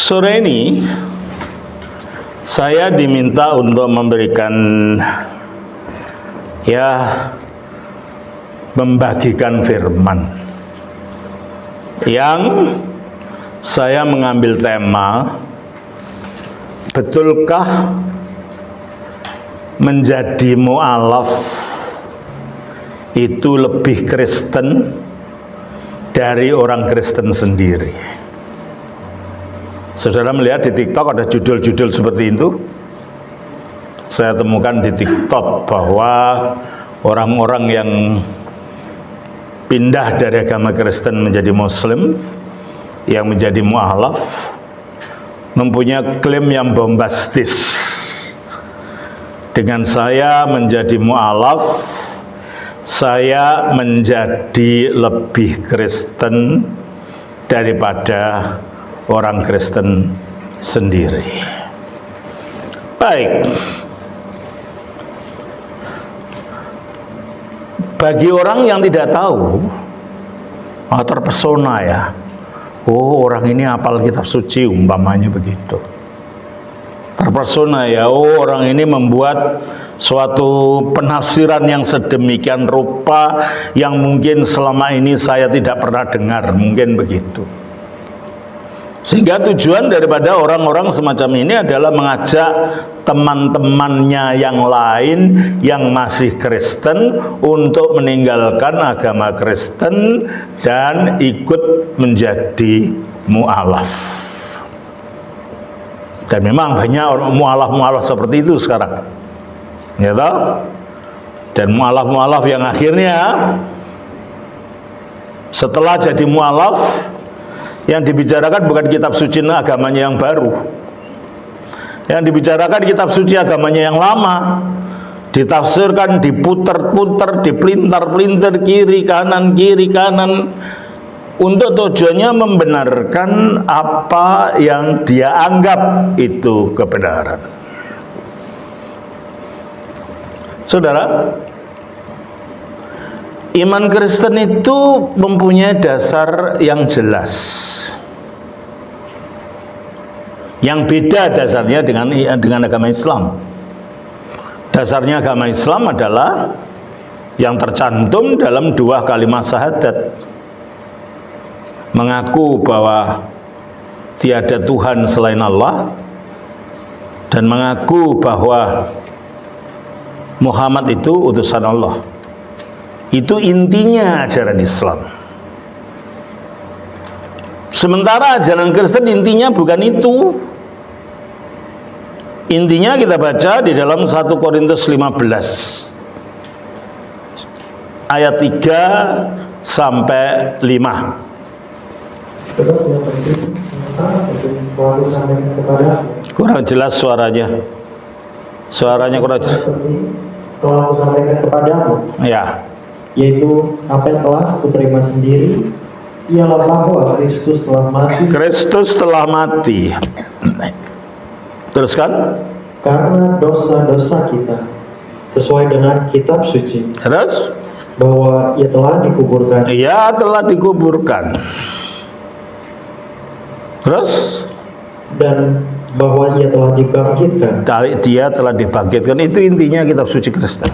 Sore ini saya diminta untuk memberikan membagikan firman yang saya mengambil tema, betulkah menjadi mu'alaf itu lebih Kristen dari orang Kristen sendiri. Saudara melihat di TikTok ada judul-judul seperti itu. Saya temukan di TikTok bahwa orang-orang yang pindah dari agama Kristen menjadi Muslim, yang menjadi mu'alaf, mempunyai klaim yang bombastis. Dengan saya menjadi mu'alaf, saya menjadi lebih Kristen daripada orang Kristen sendiri. Baik. Bagi orang yang tidak tahu, terpesona ya. Oh, orang ini hafal kitab suci, umpamanya begitu. Terpesona ya, oh orang ini membuat suatu penafsiran yang sedemikian rupa yang mungkin selama ini saya tidak pernah dengar, mungkin begitu. Sehingga tujuan daripada orang-orang semacam ini adalah mengajak teman-temannya yang lain yang masih Kristen untuk meninggalkan agama Kristen dan ikut menjadi mu'alaf. Dan memang banyak orang mu'alaf-mu'alaf seperti itu sekarang, ya toh? Dan mu'alaf-mu'alaf yang akhirnya setelah jadi mu'alaf, yang dibicarakan bukan kitab suci agamanya yang baru, yang dibicarakan kitab suci agamanya yang lama, ditafsirkan, diputer-puter, dipelintar-pelintir kiri kanan, untuk tujuannya membenarkan apa yang dia anggap itu kebenaran. Saudara, iman Kristen itu mempunyai dasar yang jelas, yang beda dasarnya dengan agama Islam. Dasarnya agama Islam adalah yang tercantum dalam dua kalimat syahadat, mengaku bahwa tiada Tuhan selain Allah dan mengaku bahwa Muhammad itu utusan Allah. Itu intinya ajaran Islam. Sementara ajaran Kristen intinya bukan itu. Intinya kita baca di dalam 1 Korintus 15 ayat 3 sampai 5. Kurang jelas suaranya. Suaranya kurang jelas. Telah aku sampaikan kepadamu, ya, yaitu apa yang telah kuterima sendiri, ialah bahwa Kristus telah mati. Kristus telah mati. Teruskan. Karena dosa-dosa kita, sesuai dengan kitab suci. Terus? Bahwa ia telah dikuburkan. Ia telah dikuburkan. Terus? Dan bahwa ia telah dibangkitkan. Dia telah dibangkitkan. Itu intinya kitab suci Kristen.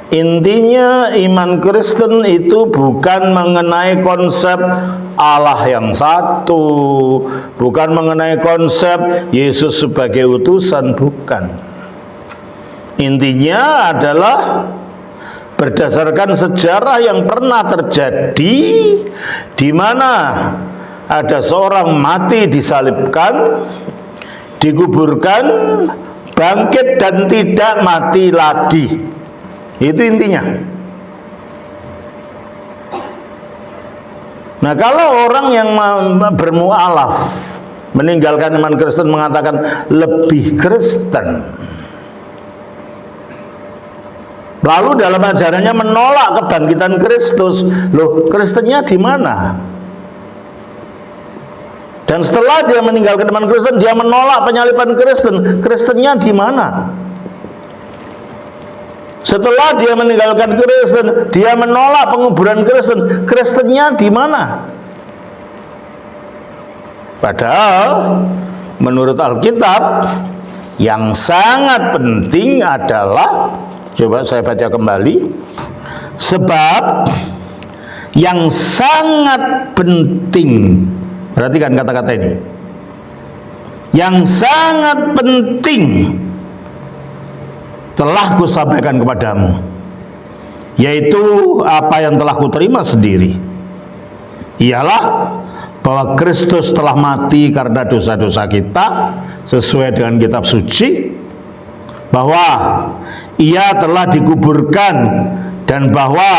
Intinya iman Kristen itu bukan mengenai konsep Allah yang satu, bukan mengenai konsep Yesus sebagai utusan, bukan. Intinya adalah berdasarkan sejarah yang pernah terjadi, di mana ada seorang mati disalibkan, dikuburkan, bangkit dan tidak mati lagi. Itu intinya. Nah, kalau orang yang bermu'alaf, meninggalkan iman Kristen, mengatakan lebih Kristen, lalu dalam ajarannya menolak kebangkitan Kristus, loh, Kristennya di mana? Dan setelah dia meninggalkan iman Kristen, dia menolak penyaliban Kristen, Kristennya di mana? Setelah dia meninggalkan Kristen, dia menolak penguburan Kristen, Kristennya di mana? Padahal menurut Alkitab yang sangat penting adalah, coba saya baca kembali, sebab yang sangat penting, perhatikan kata-kata ini, yang sangat penting telah kusampaikan kepadamu, yaitu apa yang telah kuterima sendiri, ialah bahwa Kristus telah mati karena dosa-dosa kita sesuai dengan kitab suci, bahwa Ia telah dikuburkan dan bahwa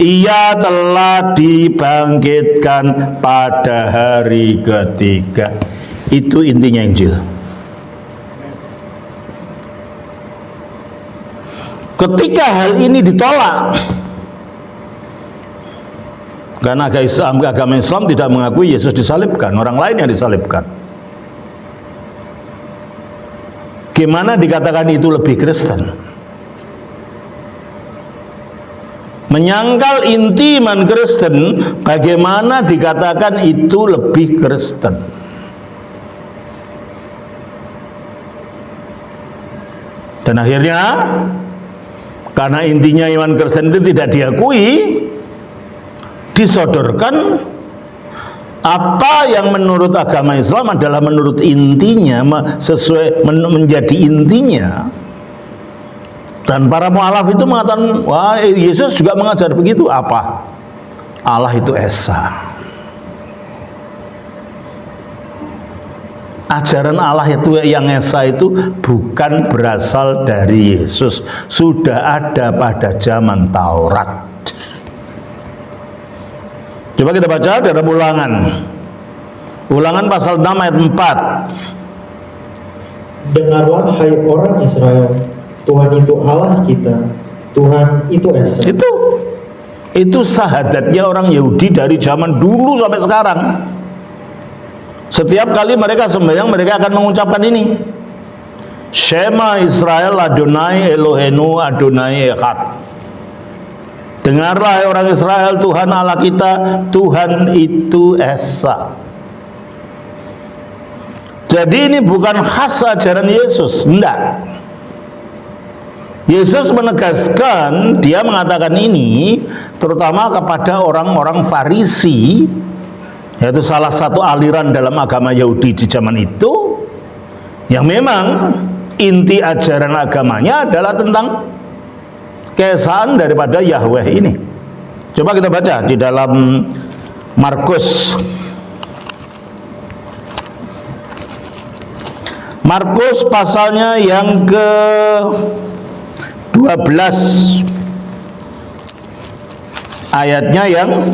Ia telah dibangkitkan pada hari ketiga. Itu intinya Injil. Ketika hal ini ditolak, karena agama Islam tidak mengakui Yesus disalibkan, orang lain yang disalibkan, gimana dikatakan itu lebih Kristen? Menyangkal inti iman Kristen, bagaimana dikatakan itu lebih Kristen? Dan akhirnya, karena intinya iman Kristen itu tidak diakui, disodorkan apa yang menurut agama Islam adalah menurut intinya, sesuai menjadi intinya. Dan para mu'alaf itu mengatakan, wah, Yesus juga mengajar begitu. Apa? Allah itu esa. Ajaran Allah itu yang esa itu bukan berasal dari Yesus, sudah ada pada zaman Taurat. Coba kita baca dalam Ulangan pasal 6 ayat 4. Dengarlah hai orang Israel, Tuhan itu Allah kita, Tuhan itu esa. Itu sahadatnya orang Yahudi dari zaman dulu sampai sekarang. Setiap kali mereka sembahyang, mereka akan mengucapkan ini. Shema Israel Adonai Elohenu Adonai Echad. Dengarlah orang Israel, Tuhan Allah kita, Tuhan itu esa. Jadi ini bukan khas ajaran Yesus, enggak. Yesus menegaskan, dia mengatakan ini terutama kepada orang-orang Farisi, yaitu salah satu aliran dalam agama Yahudi di zaman itu, yang memang inti ajaran agamanya adalah tentang keesaan daripada Yahweh ini. Coba kita baca di dalam Markus pasalnya yang ke 12 ayatnya yang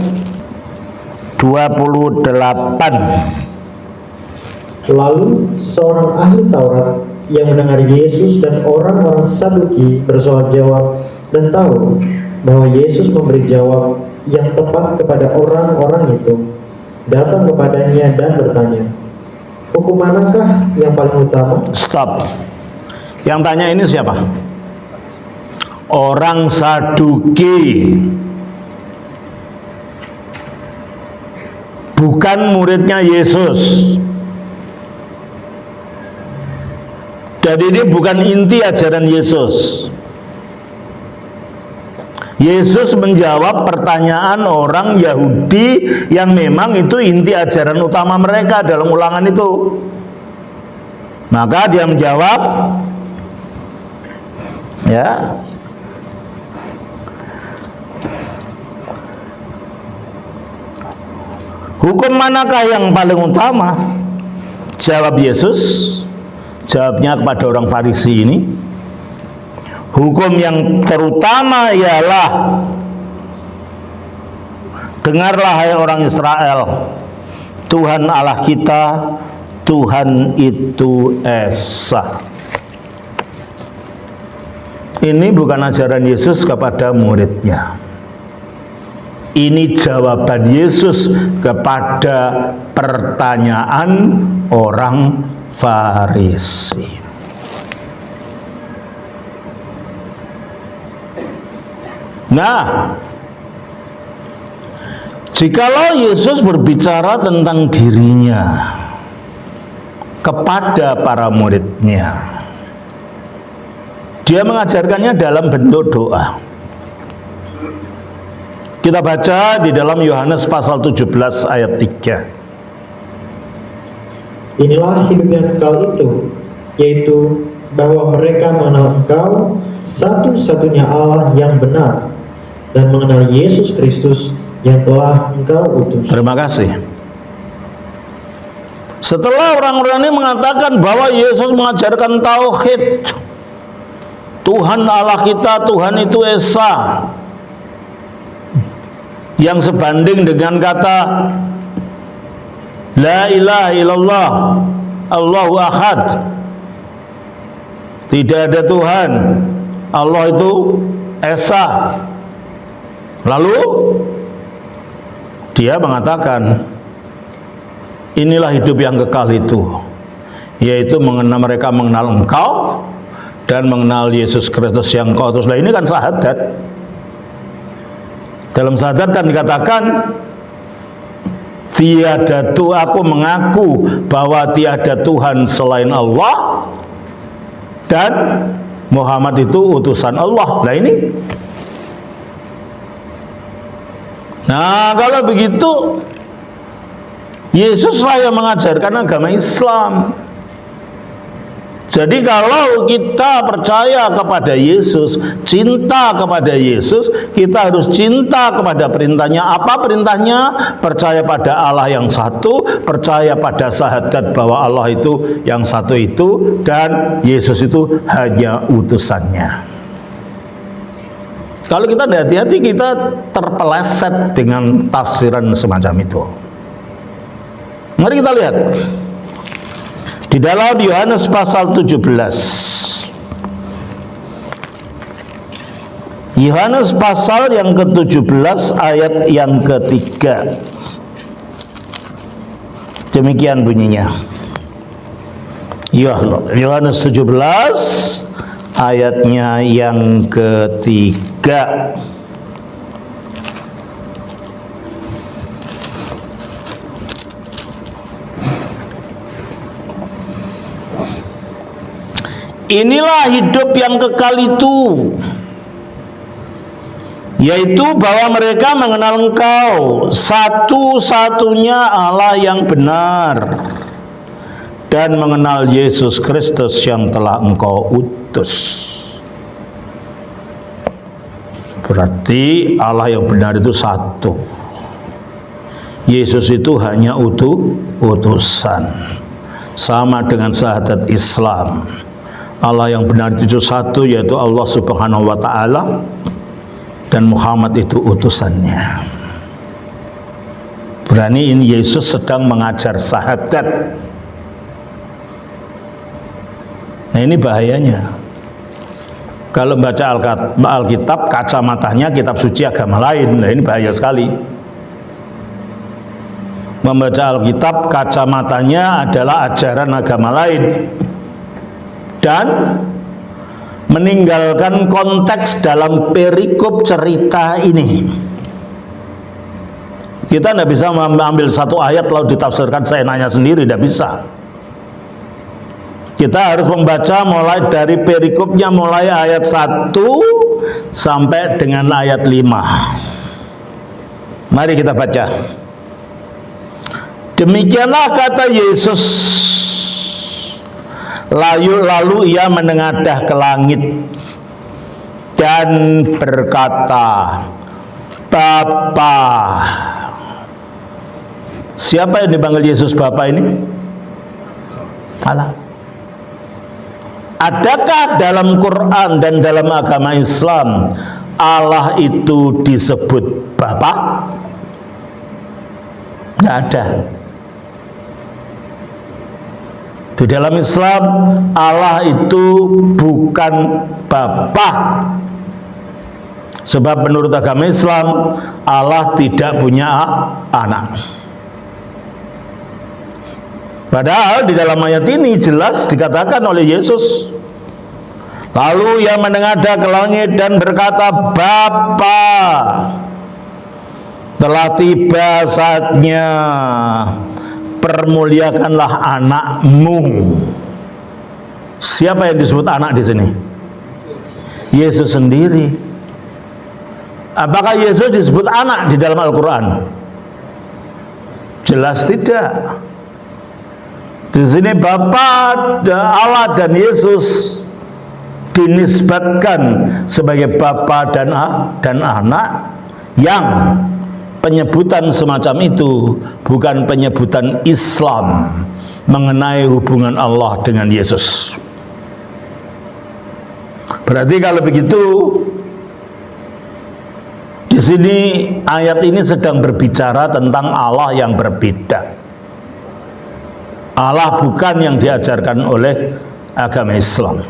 28. Lalu seorang ahli Taurat yang mendengar Yesus dan orang-orang Saduki bersoal jawab dan tahu bahwa Yesus memberi jawab yang tepat kepada orang-orang itu, datang kepadanya dan bertanya, hukum manakah yang paling utama? Stop. Yang tanya ini siapa? Orang Saduki, bukan muridnya Yesus. Jadi ini bukan inti ajaran Yesus. Yesus menjawab pertanyaan orang Yahudi yang memang itu inti ajaran utama mereka dalam Ulangan itu. Maka dia menjawab, ya, hukum manakah yang paling utama? Jawab Yesus, jawabnya kepada orang Farisi ini, hukum yang terutama ialah, dengarlah hai orang Israel, Tuhan Allah kita, Tuhan itu esa. Ini bukan ajaran Yesus kepada muridnya. Ini jawaban Yesus kepada pertanyaan orang Farisi. Nah, jikalau Yesus berbicara tentang dirinya, kepada para muridnya. Dia mengajarkannya dalam bentuk doa. Kita baca di dalam Yohanes pasal 17 ayat 3. Inilah hidup yang kekal itu, yaitu bahwa mereka mengenal Engkau, satu-satunya Allah yang benar, dan mengenal Yesus Kristus yang telah Engkau utus. Terima kasih. Setelah orang-orang ini mengatakan bahwa Yesus mengajarkan tauhid, Tuhan Allah kita, Tuhan itu Esa, yang sebanding dengan kata La ilaha illallah Allahu ahad, tidak ada Tuhan, Allah itu Esa. Lalu dia mengatakan, inilah hidup yang kekal itu, yaitu mereka mengenal Engkau dan mengenal Yesus Kristus yang Kau utus. Nah, ini kan syahadat. Dalam syahadat kan dikatakan, tiada tu, aku mengaku bahwa tiada Tuhan selain Allah dan Muhammad itu utusan Allah. Nah ini, nah kalau begitu Yesuslah yang mengajarkan agama Islam. Jadi kalau kita percaya kepada Yesus, cinta kepada Yesus, kita harus cinta kepada perintahnya. Apa perintahnya? Percaya pada Allah yang satu, percaya pada syahadat bahwa Allah itu yang satu itu, dan Yesus itu hanya utusannya. Kalau kita tidak hati-hati, kita terpeleset dengan tafsiran semacam itu. Mari kita lihat di dalam Yohanes pasal 17. Yohanes pasal yang ke-17 ayat yang ketiga. Demikian bunyinya. Yohanes 17 ayatnya yang ketiga. Inilah hidup yang kekal itu, yaitu bahwa mereka mengenal Engkau, satu-satunya Allah yang benar, dan mengenal Yesus Kristus yang telah Engkau utus. Berarti Allah yang benar itu satu. Yesus itu hanya utusan. Sama dengan syahadat Islam. Allah yang benar itu satu, yaitu Allah Subhanahu wa ta'ala, dan Muhammad itu utusannya. Berani ini Yesus sedang mengajar syahadat. Nah ini bahayanya. Kalau baca Alkitab, kacamatanya kitab suci agama lain. Nah ini bahaya sekali. Membaca Alkitab, kacamatanya adalah ajaran agama lain, dan meninggalkan konteks dalam perikop cerita ini. Kita tidak bisa mengambil satu ayat lalu ditafsirkan seenaknya sendiri, tidak bisa. Kita harus membaca mulai dari perikopnya, mulai ayat 1 sampai dengan ayat 5. Mari kita baca. Demikianlah kata Yesus. Lalu ia menengadah ke langit dan berkata, Bapa. Siapa yang dipanggil Yesus Bapa ini? Allah. Adakah dalam Quran dan dalam agama Islam Allah itu disebut Bapa? Tidak ada. Di dalam Islam Allah itu bukan Bapa. Sebab menurut agama Islam Allah tidak punya anak. Padahal di dalam ayat ini jelas dikatakan oleh Yesus. Lalu ia menengadah ke langit dan berkata, Bapa, telah tiba saatnya permuliakanlah anakmu. Siapa yang disebut anak di sini? Yesus sendiri. Apakah Yesus disebut anak di dalam Al-Quran? Jelas tidak. Di sini Bapa Allah dan Yesus dinisbatkan sebagai Bapa dan anak, yang penyebutan semacam itu bukan penyebutan Islam mengenai hubungan Allah dengan Yesus. Berarti kalau begitu, di sini ayat ini sedang berbicara tentang Allah yang berbeda. Allah bukan yang diajarkan oleh agama Islam.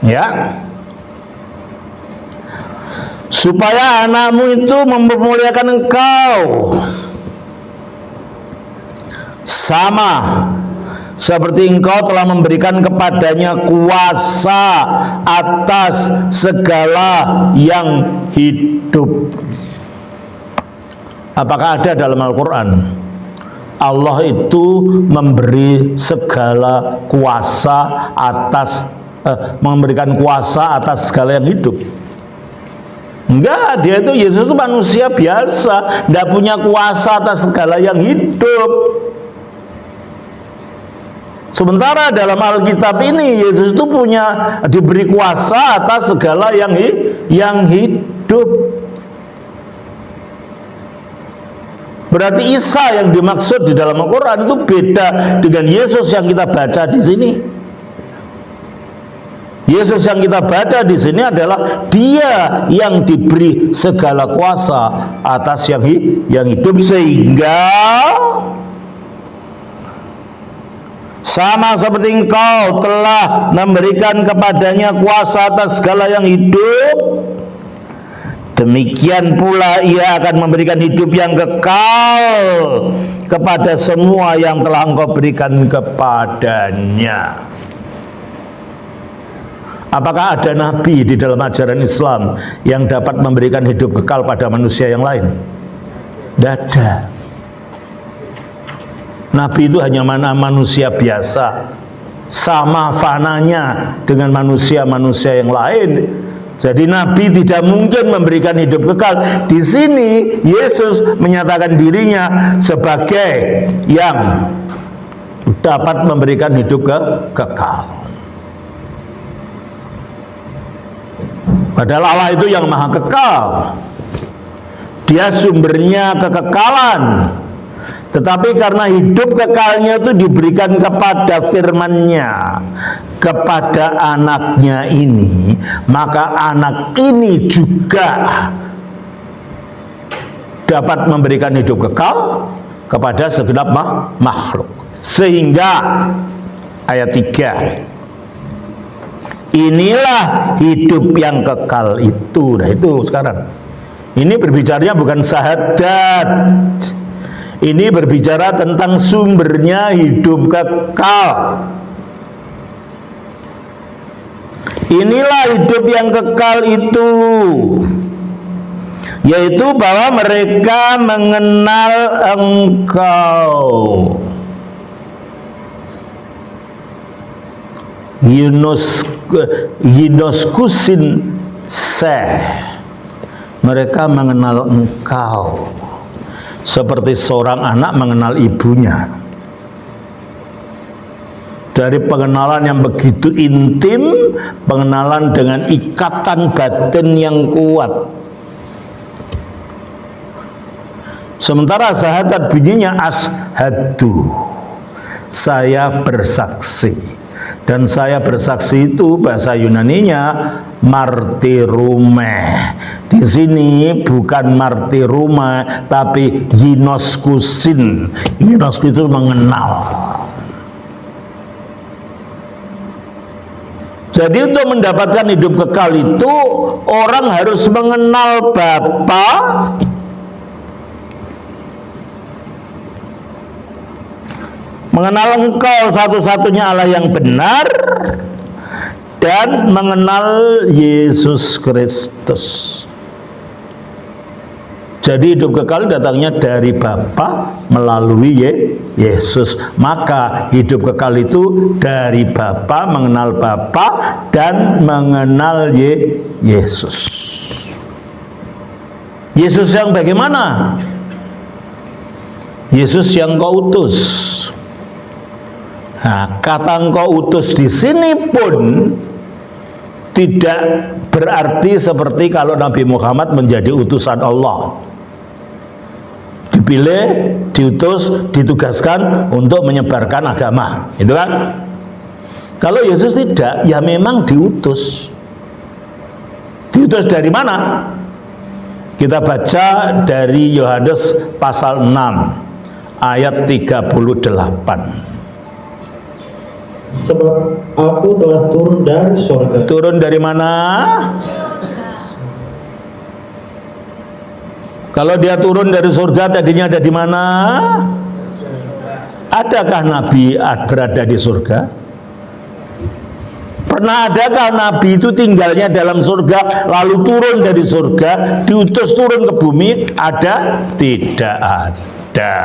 Ya. Supaya anakmu itu mempermuliakan engkau, sama seperti engkau telah memberikan kepadanya kuasa atas segala yang hidup. Apakah ada dalam Al-Quran Allah itu memberi segala kuasa atas memberikan kuasa atas segala yang hidup? Enggak, Yesus itu manusia biasa, tidak punya kuasa atas segala yang hidup. Sementara dalam Alkitab ini Yesus itu diberi kuasa atas segala yang hidup. Berarti Isa yang dimaksud di dalam Al-Quran itu beda dengan Yesus yang kita baca di sini. Yesus yang kita baca di sini adalah Dia yang diberi segala kuasa atas yang hidup, sehingga sama seperti engkau telah memberikan kepadanya kuasa atas segala yang hidup, demikian pula Ia akan memberikan hidup yang kekal kepada semua yang telah engkau berikan kepadanya. Apakah ada nabi di dalam ajaran Islam yang dapat memberikan hidup kekal pada manusia yang lain? Tidak ada. Nabi itu hanya manusia biasa, sama fananya dengan manusia-manusia yang lain. Jadi Nabi tidak mungkin memberikan hidup kekal. Di sini Yesus menyatakan dirinya sebagai yang dapat memberikan hidup kekal. Padahal Allah itu yang maha kekal. Dia sumbernya kekekalan. Tetapi karena hidup kekalnya itu diberikan kepada firman-Nya, kepada anaknya ini, maka anak ini juga dapat memberikan hidup kekal kepada segenap makhluk. Sehingga ayat 3, inilah hidup yang kekal itu. Nah itu sekarang ini berbicaranya bukan syahadat, ini berbicara tentang sumbernya hidup kekal. Inilah hidup yang kekal itu, yaitu bahwa mereka mengenal Engkau, Yunoskusin mereka mengenal Engkau seperti seorang anak mengenal ibunya. Dari pengenalan yang begitu intim, pengenalan dengan ikatan batin yang kuat. Sementara syahadat bunyinya asyhadu, saya bersaksi. Dan saya bersaksi itu bahasa Yunaninya martyrume. Di sini bukan martyrume tapi ginoskusin. Ginoskus itu mengenal. Jadi untuk mendapatkan hidup kekal itu orang harus mengenal Bapa, mengenal Engkau satu-satunya Allah yang benar, dan mengenal Yesus Kristus. Jadi hidup kekal datangnya dari Bapa melalui Yesus. Maka hidup kekal itu dari Bapa, mengenal Bapa dan mengenal Yesus. Yesus yang bagaimana? Yesus yang kau utus. Nah, kata engkau utus di sini pun tidak berarti seperti kalau Nabi Muhammad menjadi utusan Allah. Dipilih, diutus, ditugaskan untuk menyebarkan agama, itu kan? Kalau Yesus tidak, ya memang diutus. Diutus dari mana? Kita baca dari Yohanes pasal 6 ayat 38. Sebab aku telah turun dari sorga. Turun dari mana? Kalau dia turun dari surga, tadinya ada di mana? Adakah Nabi berada di surga? Pernah adakah Nabi itu tinggalnya dalam surga, lalu turun dari surga, diutus turun ke bumi? Ada? Tidak ada.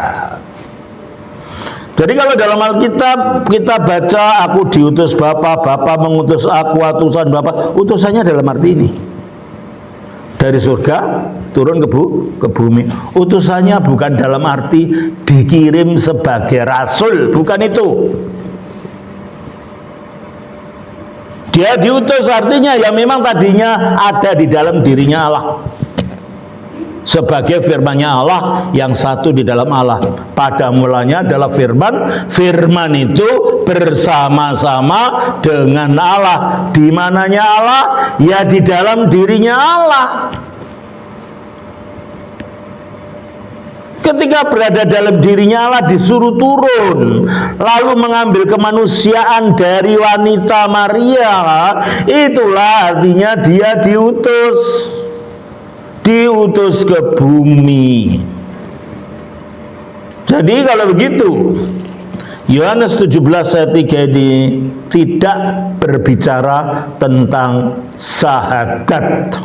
Jadi kalau dalam Alkitab kita baca aku diutus Bapa, Bapa mengutus aku, utusan Bapa, utusannya dalam arti ini. Dari surga turun ke bumi. Utusannya bukan dalam arti dikirim sebagai rasul, bukan itu. Dia diutus artinya ya memang tadinya ada di dalam dirinya Allah. Sebagai firman-Nya Allah yang satu di dalam Allah. Pada mulanya adalah firman. Firman itu bersama-sama dengan Allah. Di mananya Allah? Ya di dalam dirinya Allah. Ketika berada dalam dirinya Allah disuruh turun, lalu mengambil kemanusiaan dari wanita Maria. Itulah artinya dia diutus ke bumi. Jadi kalau begitu Yohanes 17 ayat 3 ini tidak berbicara tentang syahadat.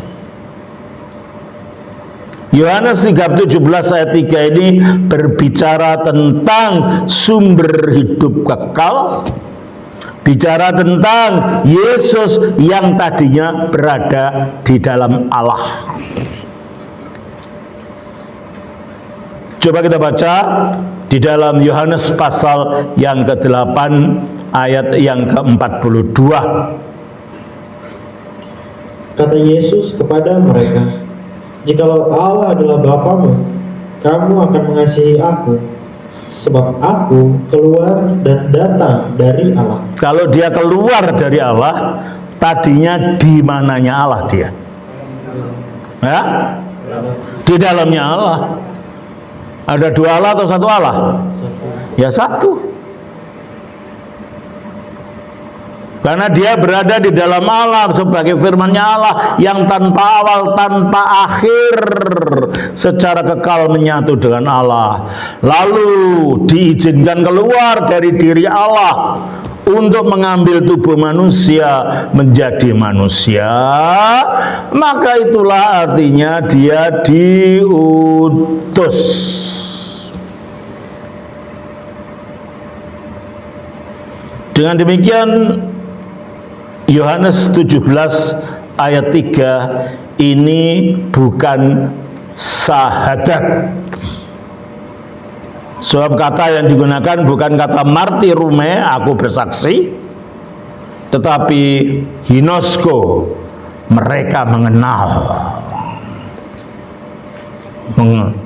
Yohanes 3:17 ayat 3 ini berbicara tentang sumber hidup kekal, bicara tentang Yesus yang tadinya berada di dalam Allah. Coba kita baca di dalam Yohanes pasal yang ke-8 ayat yang ke-42. Kata Yesus kepada mereka, jikalau Allah adalah Bapamu, kamu akan mengasihi aku, sebab aku keluar dan datang dari Allah. Kalau dia keluar dari Allah, tadinya di mananya Allah dia? Ya? Di dalamnya Allah. Ada dua Allah atau satu Allah? Ya satu. Karena dia berada di dalam Allah sebagai firman-Nya Allah yang tanpa awal, tanpa akhir, secara kekal menyatu dengan Allah. Lalu diizinkan keluar dari diri Allah untuk mengambil tubuh manusia menjadi manusia. Maka itulah artinya dia diutus. Dengan demikian Yohanes 17 ayat 3 ini bukan syahadat. Sebab kata yang digunakan bukan kata martirume, aku bersaksi, tetapi hinosko, mereka mengenal.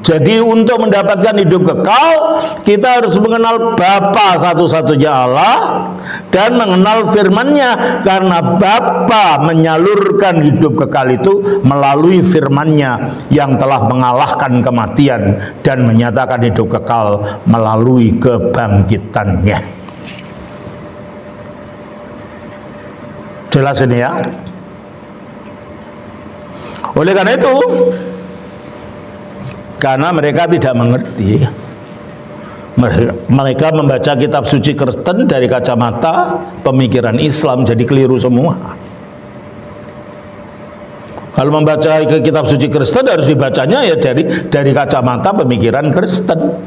Jadi untuk mendapatkan hidup kekal, kita harus mengenal Bapa satu-satunya Allah dan mengenal firman-Nya, karena Bapa menyalurkan hidup kekal itu melalui firman-Nya yang telah mengalahkan kematian dan menyatakan hidup kekal melalui kebangkitannya. Jelas ini ya? Oleh karena itu, karena mereka tidak mengerti, mereka membaca kitab suci Kristen dari kacamata pemikiran Islam, jadi keliru semua. Kalau membaca ke kitab suci Kristen harus dibacanya ya dari kacamata pemikiran Kristen.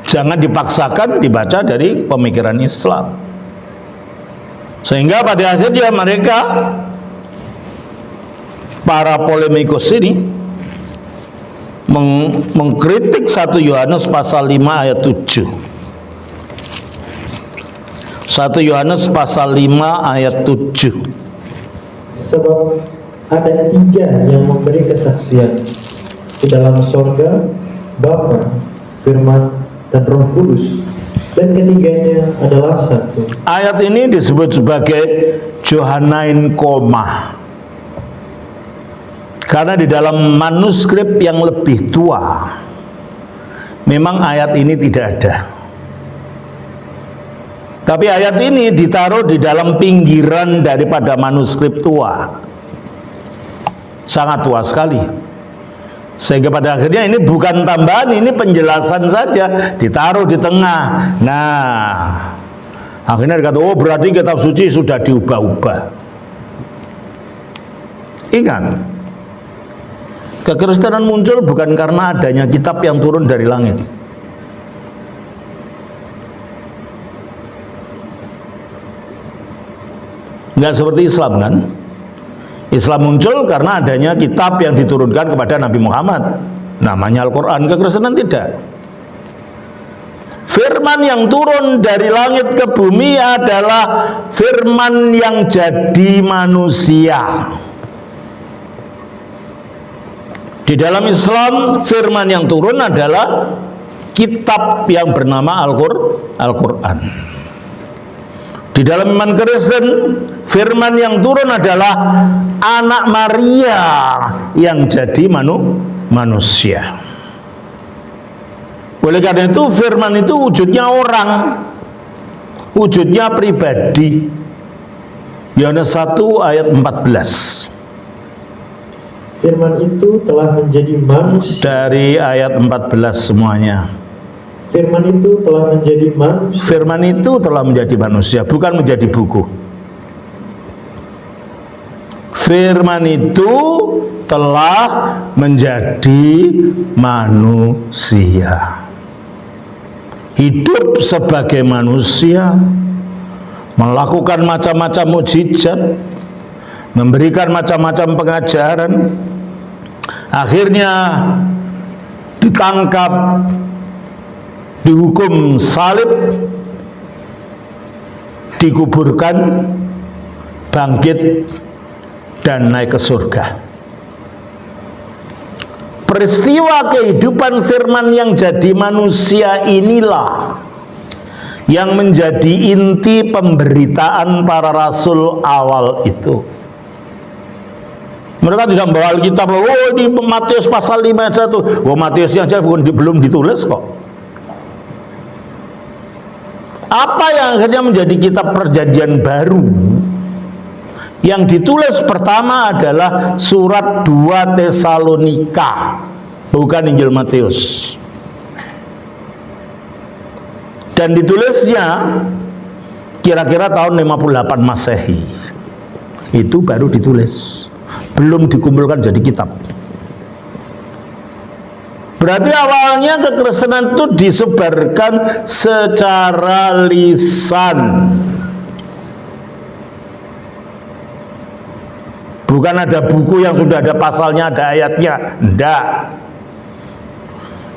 Jangan dipaksakan dibaca dari pemikiran Islam. Sehingga pada akhirnya mereka, para polemikus ini, mengkritik 1 Yohanes pasal 5 ayat 7. 1 Yohanes pasal 5 ayat 7. Sebab ada 3 yang memberi kesaksian di dalam sorga, Bapa, Firman, dan Roh Kudus, dan ketiganya adalah satu. Ayat ini disebut sebagai Johannine koma, karena di dalam manuskrip yang lebih tua memang ayat ini tidak ada. Tapi ayat ini ditaruh di dalam pinggiran daripada manuskrip tua, sangat tua sekali, sehingga pada akhirnya ini bukan tambahan, ini penjelasan saja, ditaruh di tengah. Nah, akhirnya dikata, oh berarti kitab suci sudah diubah-ubah. Ingat, kekristenan muncul bukan karena adanya kitab yang turun dari langit. Nggak seperti Islam kan? Islam muncul karena adanya kitab yang diturunkan kepada Nabi Muhammad, namanya Al-Quran. Kekristenan tidak. Firman yang turun dari langit ke bumi adalah firman yang jadi manusia. Di dalam Islam, firman yang turun adalah kitab yang bernama Al-Quran. Di dalam iman Kristen, firman yang turun adalah anak Maria yang jadi manusia. Oleh karena itu, firman itu wujudnya orang, wujudnya pribadi. Yohanes 1 ayat 14. Firman itu telah menjadi manusia. Dari ayat 14 semuanya. Firman itu telah menjadi manusia. Firman itu telah menjadi manusia, bukan menjadi buku. Firman itu telah menjadi manusia, hidup sebagai manusia, melakukan macam-macam mukjizat, memberikan macam-macam pengajaran, akhirnya ditangkap, dihukum salib, dikuburkan, bangkit, dan naik ke surga. Peristiwa kehidupan firman yang jadi manusia inilah yang menjadi inti pemberitaan para rasul awal itu. Mereka tidak membawa Alkitab, oh di Matius pasal 5 aja tuh. Oh Matiusnya aja belum ditulis kok. Apa yang akhirnya menjadi kitab perjanjian baru? Yang ditulis pertama adalah surat 2 Tesalonika, bukan Injil Matius. Dan ditulisnya kira-kira tahun 58 Masehi. Itu baru ditulis, belum dikumpulkan jadi kitab. Berarti awalnya kekristenan itu disebarkan secara lisan, bukan ada buku yang sudah ada pasalnya, ada ayatnya. Enggak.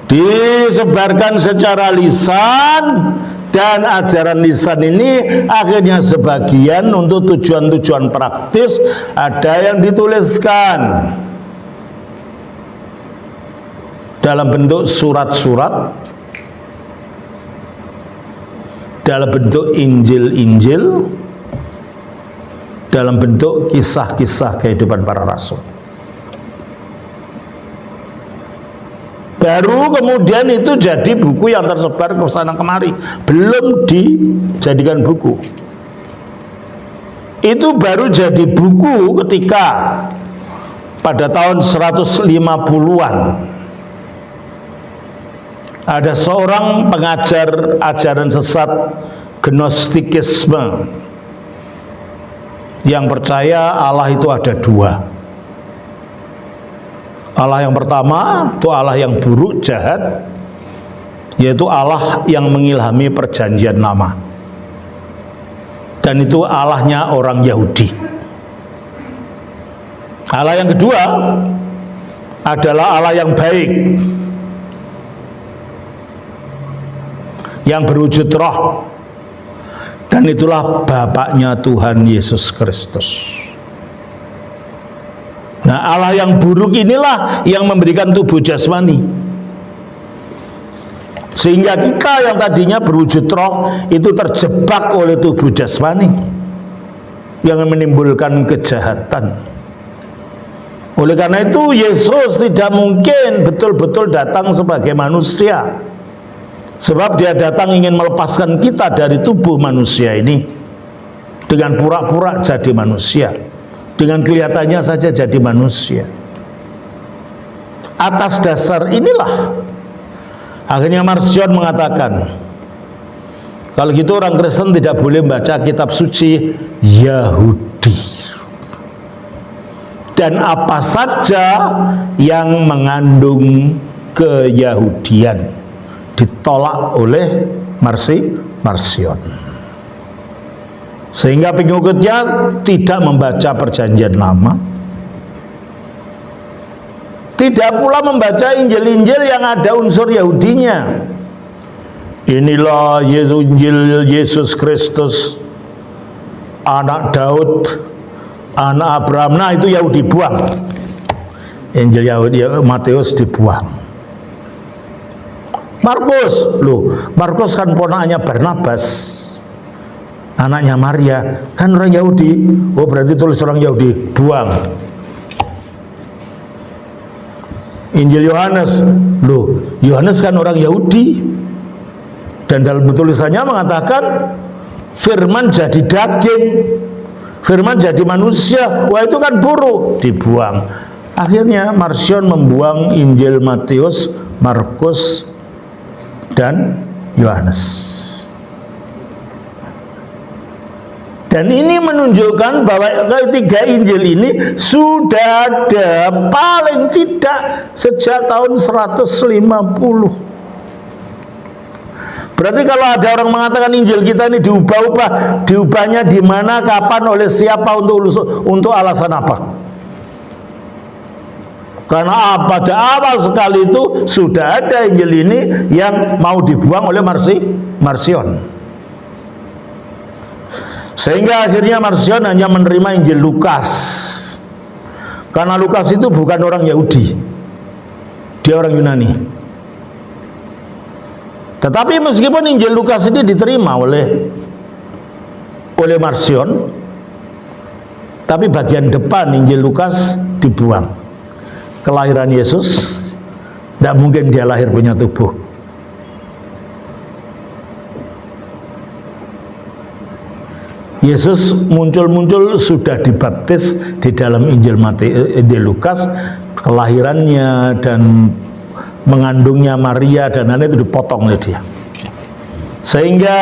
Disebarkan secara lisan, dan ajaran lisan ini akhirnya sebagian untuk tujuan-tujuan praktis ada yang dituliskan dalam bentuk surat-surat, dalam bentuk Injil-Injil, dalam bentuk kisah-kisah kehidupan para rasul. Baru kemudian itu jadi buku yang tersebar ke sana kemari, belum dijadikan buku. Itu baru jadi buku ketika pada tahun 150-an ada seorang pengajar ajaran sesat Gnostikisme yang percaya Allah itu ada dua, Allah yang pertama itu Allah yang buruk, jahat, yaitu Allah yang mengilhami perjanjian lama. Dan itu Allahnya orang Yahudi. Allah yang kedua adalah Allah yang baik, yang berwujud roh, dan itulah Bapaknya Tuhan Yesus Kristus. Nah, Allah yang buruk inilah yang memberikan tubuh jasmani, sehingga kita yang tadinya berwujud roh itu terjebak oleh tubuh jasmani yang menimbulkan kejahatan. Oleh karena itu Yesus tidak mungkin betul-betul datang sebagai manusia, sebab dia datang ingin melepaskan kita dari tubuh manusia ini dengan pura-pura jadi manusia, dengan kelihatannya saja jadi manusia. Atas dasar inilah akhirnya Marcion mengatakan, kalau gitu orang Kristen tidak boleh membaca kitab suci Yahudi, dan apa saja yang mengandung keyahudian ditolak oleh Marcion. Sehingga pengikutnya tidak membaca perjanjian lama, tidak pula membaca Injil-Injil yang ada unsur Yahudinya. Inilah Injil Yesus Kristus, anak Daud, anak Abraham. Nah, itu Yahudi buang. Injil Yahudi Matius dibuang. Markus kan ponaknya Barnabas, anaknya Maria, kan orang Yahudi. Oh, berarti tulis orang Yahudi, buang. Injil Yohanes, Yohanes kan orang Yahudi, dan dalam tulisannya mengatakan firman jadi daging, firman jadi manusia. Wah, itu kan buruk, dibuang. Akhirnya Marcion membuang Injil Matius, Markus, dan Yohanes. Dan ini menunjukkan bahwa ketiga Injil ini sudah ada paling tidak sejak tahun 150. Berarti kalau ada orang mengatakan Injil kita ini diubah-ubah, diubahnya di mana, kapan, oleh siapa, untuk alasan apa? Karena pada awal sekali itu sudah ada Injil ini yang mau dibuang oleh Marcion. Sehingga akhirnya Marcion hanya menerima Injil Lukas, karena Lukas itu bukan orang Yahudi, dia orang Yunani. Tetapi meskipun Injil Lukas ini diterima oleh Marcion, tapi bagian depan Injil Lukas dibuang. Kelahiran Yesus, tidak mungkin dia lahir punya tubuh. Yesus muncul-muncul sudah dibaptis di dalam Injil Lukas, kelahirannya dan mengandungnya Maria dan lain itu dipotong oleh dia. Sehingga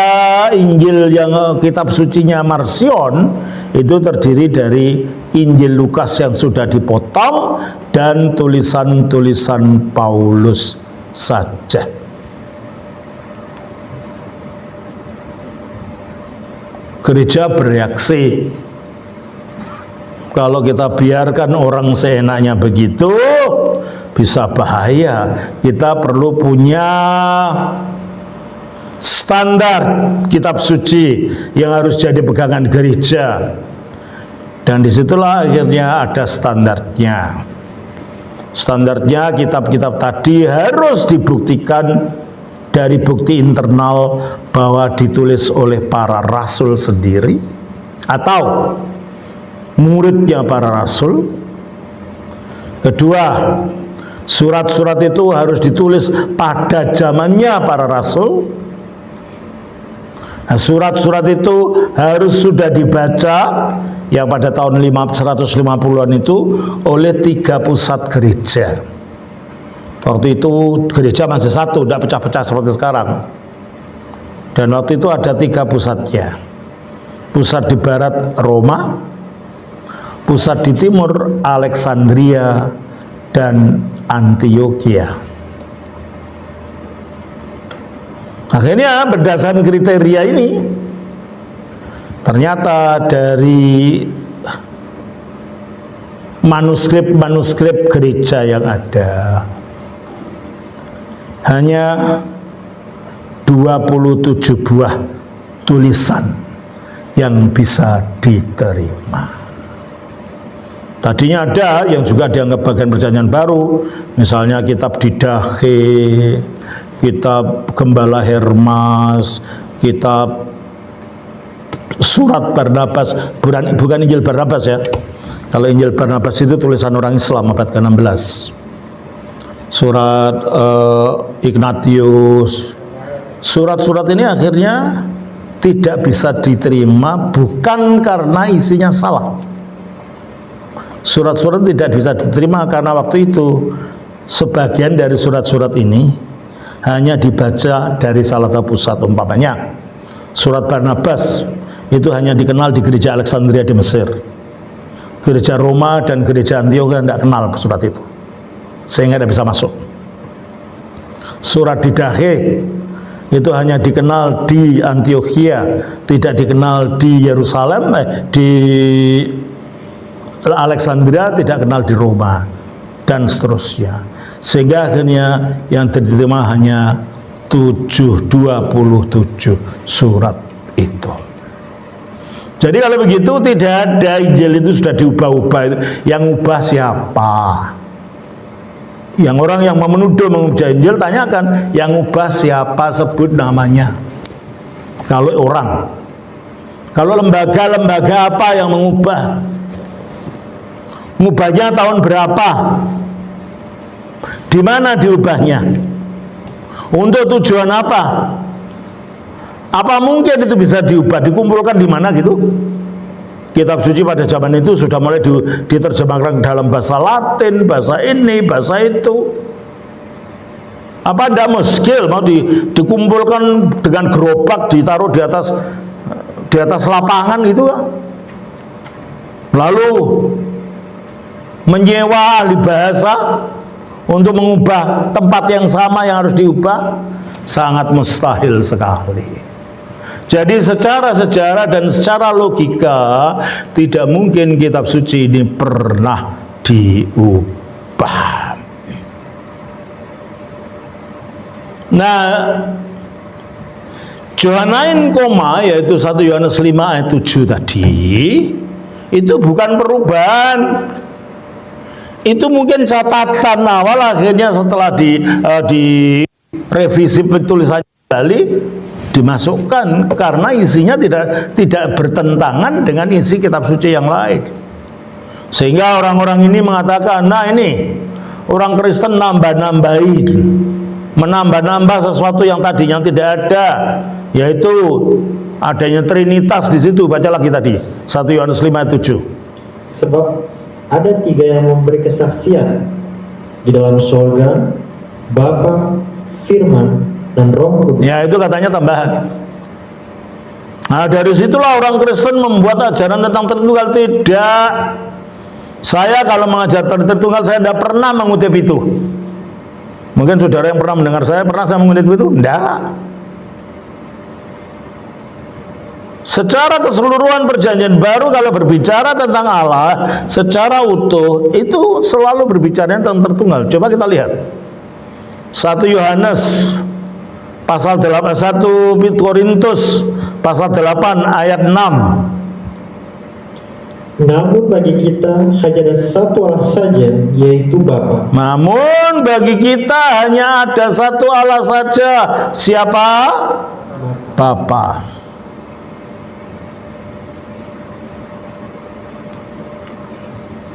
Injil yang kitab sucinya Marcion itu terdiri dari Injil Lukas yang sudah dipotong dan tulisan-tulisan Paulus saja. Gereja bereaksi, kalau kita biarkan orang seenaknya begitu bisa bahaya. Kita perlu punya standar kitab suci yang harus jadi pegangan gereja, dan disitulah akhirnya ada standarnya. Standarnya kitab-kitab tadi harus dibuktikan dari bukti internal bahwa ditulis oleh para rasul sendiri atau muridnya para rasul. Kedua, surat-surat itu harus ditulis pada zamannya para rasul. Nah, surat-surat itu harus sudah dibaca yang pada tahun 150-an itu oleh 3 pusat gereja. Waktu itu gereja masih satu, tidak pecah-pecah seperti sekarang. Dan waktu itu ada 3 pusatnya. Pusat di barat Roma, pusat di timur Alexandria, dan Antioquia. Akhirnya berdasarkan kriteria ini, ternyata dari manuskrip gereja yang ada hanya 27 buah tulisan yang bisa diterima. Tadinya ada yang juga dianggap bagian perjanjian baru, misalnya kitab Didache, kitab Gembala Hermas, kitab Surat Barnabas, bukan Injil Barnabas ya. Kalau Injil Barnabas itu tulisan orang Islam abad ke-16. Surat Ignatius, surat-surat ini akhirnya tidak bisa diterima bukan karena isinya salah. Surat-surat tidak bisa diterima karena waktu itu sebagian dari surat-surat ini hanya dibaca dari salah satu pusat. Umpamanya surat Barnabas itu hanya dikenal di gereja Alexandria di Mesir. Gereja Roma dan gereja Antioquia tidak kenal surat itu, sehingga tidak bisa masuk. Surat Didache itu hanya dikenal di Antioquia, tidak dikenal di Yerusalem, di Alexandria, tidak kenal di Roma, dan seterusnya. Sehingga akhirnya yang diterima hanya 27 surat itu. Jadi kalau begitu tidak ada Injil itu sudah diubah-ubah. Yang ubah siapa? Yang orang yang menuduh mengubah Injil, tanyakan yang ubah siapa, sebut namanya. Kalau orang, kalau lembaga apa yang mengubah? Ngubahnya tahun berapa? Di mana diubahnya? Untuk tujuan apa? Apa mungkin itu bisa diubah, dikumpulkan di mana gitu? Kitab suci pada zaman itu sudah mulai diterjemahkan dalam bahasa Latin, bahasa ini, bahasa itu. Apa tidak muskil mau dikumpulkan dengan gerobak, ditaruh di atas lapangan gitu? Lalu menyewa ahli bahasa untuk mengubah tempat yang sama yang harus diubah, sangat mustahil sekali. Jadi secara sejarah dan secara logika tidak mungkin kitab suci ini pernah diubah. Nah, Johanain koma, yaitu 1 Yohanes 5 ayat 7 tadi, itu bukan perubahan. Itu mungkin catatan awal, akhirnya setelah direvisi tulisannya kembali dimasukkan karena isinya tidak bertentangan dengan isi kitab suci yang lain. Sehingga orang-orang ini mengatakan, nah ini orang Kristen menambah sesuatu yang tadinya tidak ada, yaitu adanya Trinitas di situ. Baca lagi tadi 1 Yohanes 5 ayat 7. Sebab ada 3 yang memberi kesaksian di dalam surga, Bapa, Firman, dan Roh Kudus. Ya, itu katanya tambahan. Nah, dari situlah orang Kristen membuat ajaran tentang Tritunggal. Tidak. Saya kalau mengajar Tritunggal, saya tidak pernah mengutip itu. Mungkin saudara yang pernah mendengar saya mengutip itu? Tidak. Secara keseluruhan perjanjian baru kalau berbicara tentang Allah secara utuh, itu selalu berbicara tentang Tritunggal. Coba kita lihat 1 Yohanes pasal 8, 1 Korintus pasal 8 ayat 6. Namun bagi kita hanya ada satu Allah saja, yaitu Bapa. Namun bagi kita hanya ada satu Allah saja. Siapa? Bapa.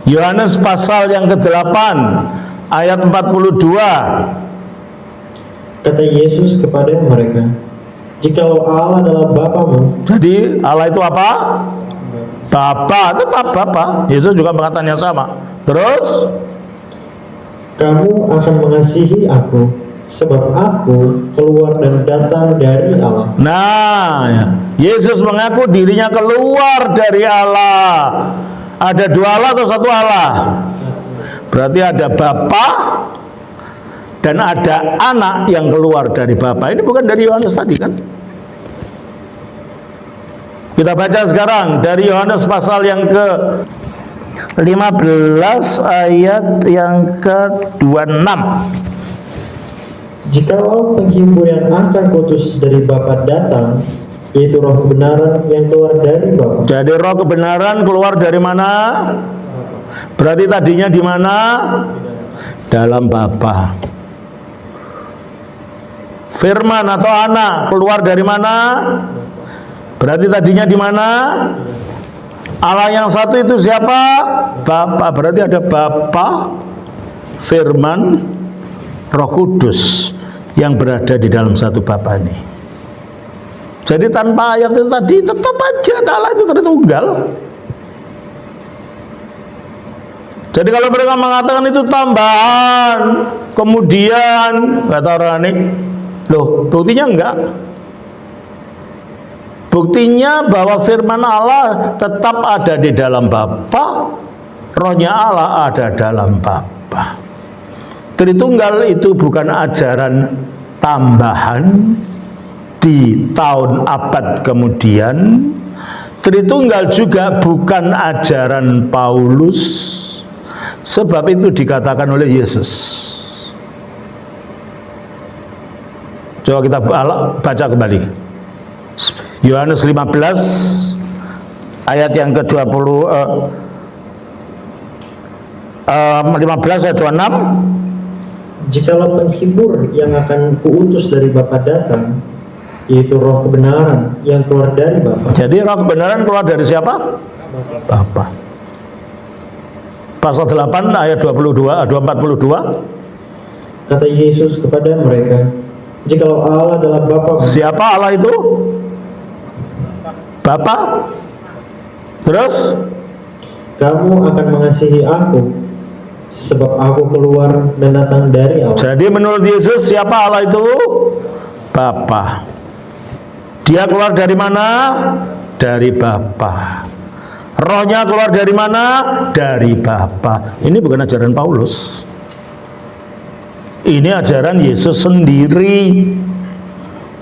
Yohanes pasal yang ke-8 ayat 42. Kata Yesus kepada mereka, jikalau Allah adalah Bapamu. Jadi Allah itu apa? Bapa, tetap Bapa. Yesus juga mengatakan yang sama. Terus, kamu akan mengasihi aku, sebab aku keluar dan datang dari Allah. Nah, ya. Yesus mengaku dirinya keluar dari Allah. Ada 2 Allah atau 1 Allah? Berarti ada Bapa dan ada anak yang keluar dari Bapa. Ini bukan dari Yohanes tadi kan? Kita baca sekarang dari Yohanes pasal yang ke 15 ayat yang ke-26. Jikalau penghibur yang akan kutus dari Bapa datang, yaitu roh kebenaran yang keluar dari Bapa. Jadi roh kebenaran keluar dari mana? Berarti tadinya di mana? Dalam Bapa. Firman atau anak keluar dari mana? Berarti tadinya di mana? Allah yang satu itu siapa? Bapa. Berarti ada Bapa, Firman, Roh Kudus yang berada di dalam satu Bapa ini. Jadi tanpa ayat itu tadi tetap aja Allah itu Tritunggal. Jadi kalau mereka mengatakan itu tambahan, kemudian kata orang ini, loh buktinya enggak? Buktinya bahwa firman Allah tetap ada di dalam Bapa, rohnya Allah ada dalam Bapa. Tritunggal itu bukan ajaran tambahan di tahun abad kemudian. Tritunggal juga bukan ajaran Paulus, sebab itu dikatakan oleh Yesus. Coba kita baca kembali. Yohanes 15 ayat yang ke-20 15 ayat 26. Jikalau penghibur yang akan kuutus dari Bapa datang, yaitu roh kebenaran yang keluar dari Bapa. Jadi roh kebenaran keluar dari siapa? Bapa. Pasal 8 ayat 42. Kata Yesus kepada mereka, jikalau Allah adalah Bapa. Siapa Allah itu? Bapa. Terus Kamu akan mengasihi aku, sebab aku keluar dan datang dari Allah. jadi menurut Yesus siapa Allah itu? Bapa. Dia keluar dari mana? Dari Bapa. Rohnya keluar dari mana? Dari Bapa. Ini bukan ajaran Paulus. Ini ajaran Yesus sendiri.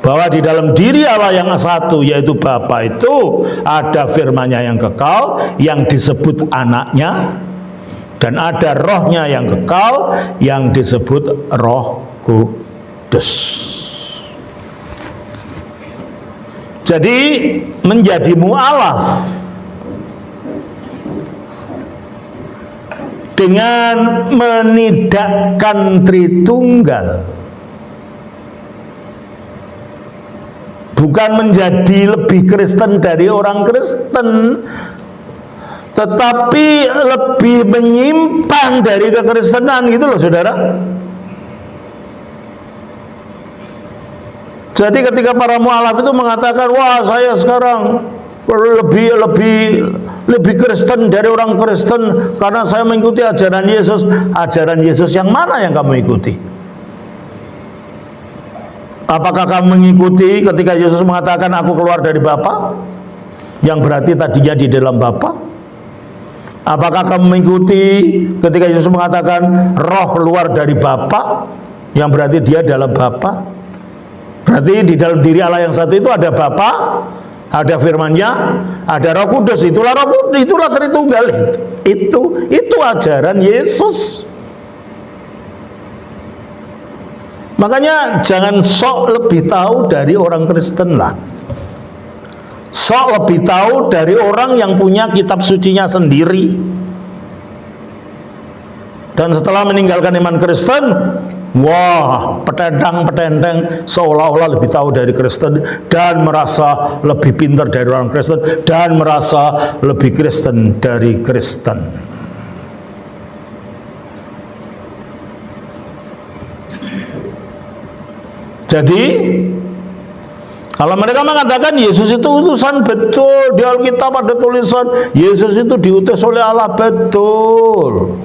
Bahwa di dalam diri Allah yang satu, yaitu Bapa itu ada firman-Nya yang kekal, yang disebut anaknya, dan ada rohnya yang kekal, yang disebut Roh Kudus. Jadi menjadi mu'alaf dengan menidakkan Tritunggal, bukan menjadi lebih Kristen dari orang Kristen, tetapi lebih menyimpang dari kekristenan, gitu loh saudara. Jadi ketika para mu'alaf itu mengatakan, wah saya sekarang lebih Kristen dari orang Kristen karena saya mengikuti ajaran Yesus. Ajaran Yesus yang mana yang kamu ikuti? Apakah kamu mengikuti ketika Yesus mengatakan aku keluar dari Bapa, yang berarti tadinya di dalam Bapa? Apakah kamu mengikuti ketika Yesus mengatakan roh keluar dari Bapa, yang berarti dia dalam Bapa? Berarti di dalam diri Allah yang satu itu ada Bapa, ada firman-Nya, ada Roh Kudus. Itulah Roh Kudus, itulah Tritunggal. Itu ajaran Yesus. Makanya jangan sok lebih tahu dari orang Kristen lah. Sok lebih tahu dari orang yang punya kitab sucinya sendiri. Dan setelah meninggalkan iman Kristen, wah, petendang-petendang seolah-olah lebih tahu dari Kristen dan merasa lebih pintar dari orang Kristen dan merasa lebih Kristen dari Kristen. Jadi kalau mereka mengatakan Yesus itu utusan, betul, di Alkitab ada tulisan Yesus itu diutus oleh Allah, betul.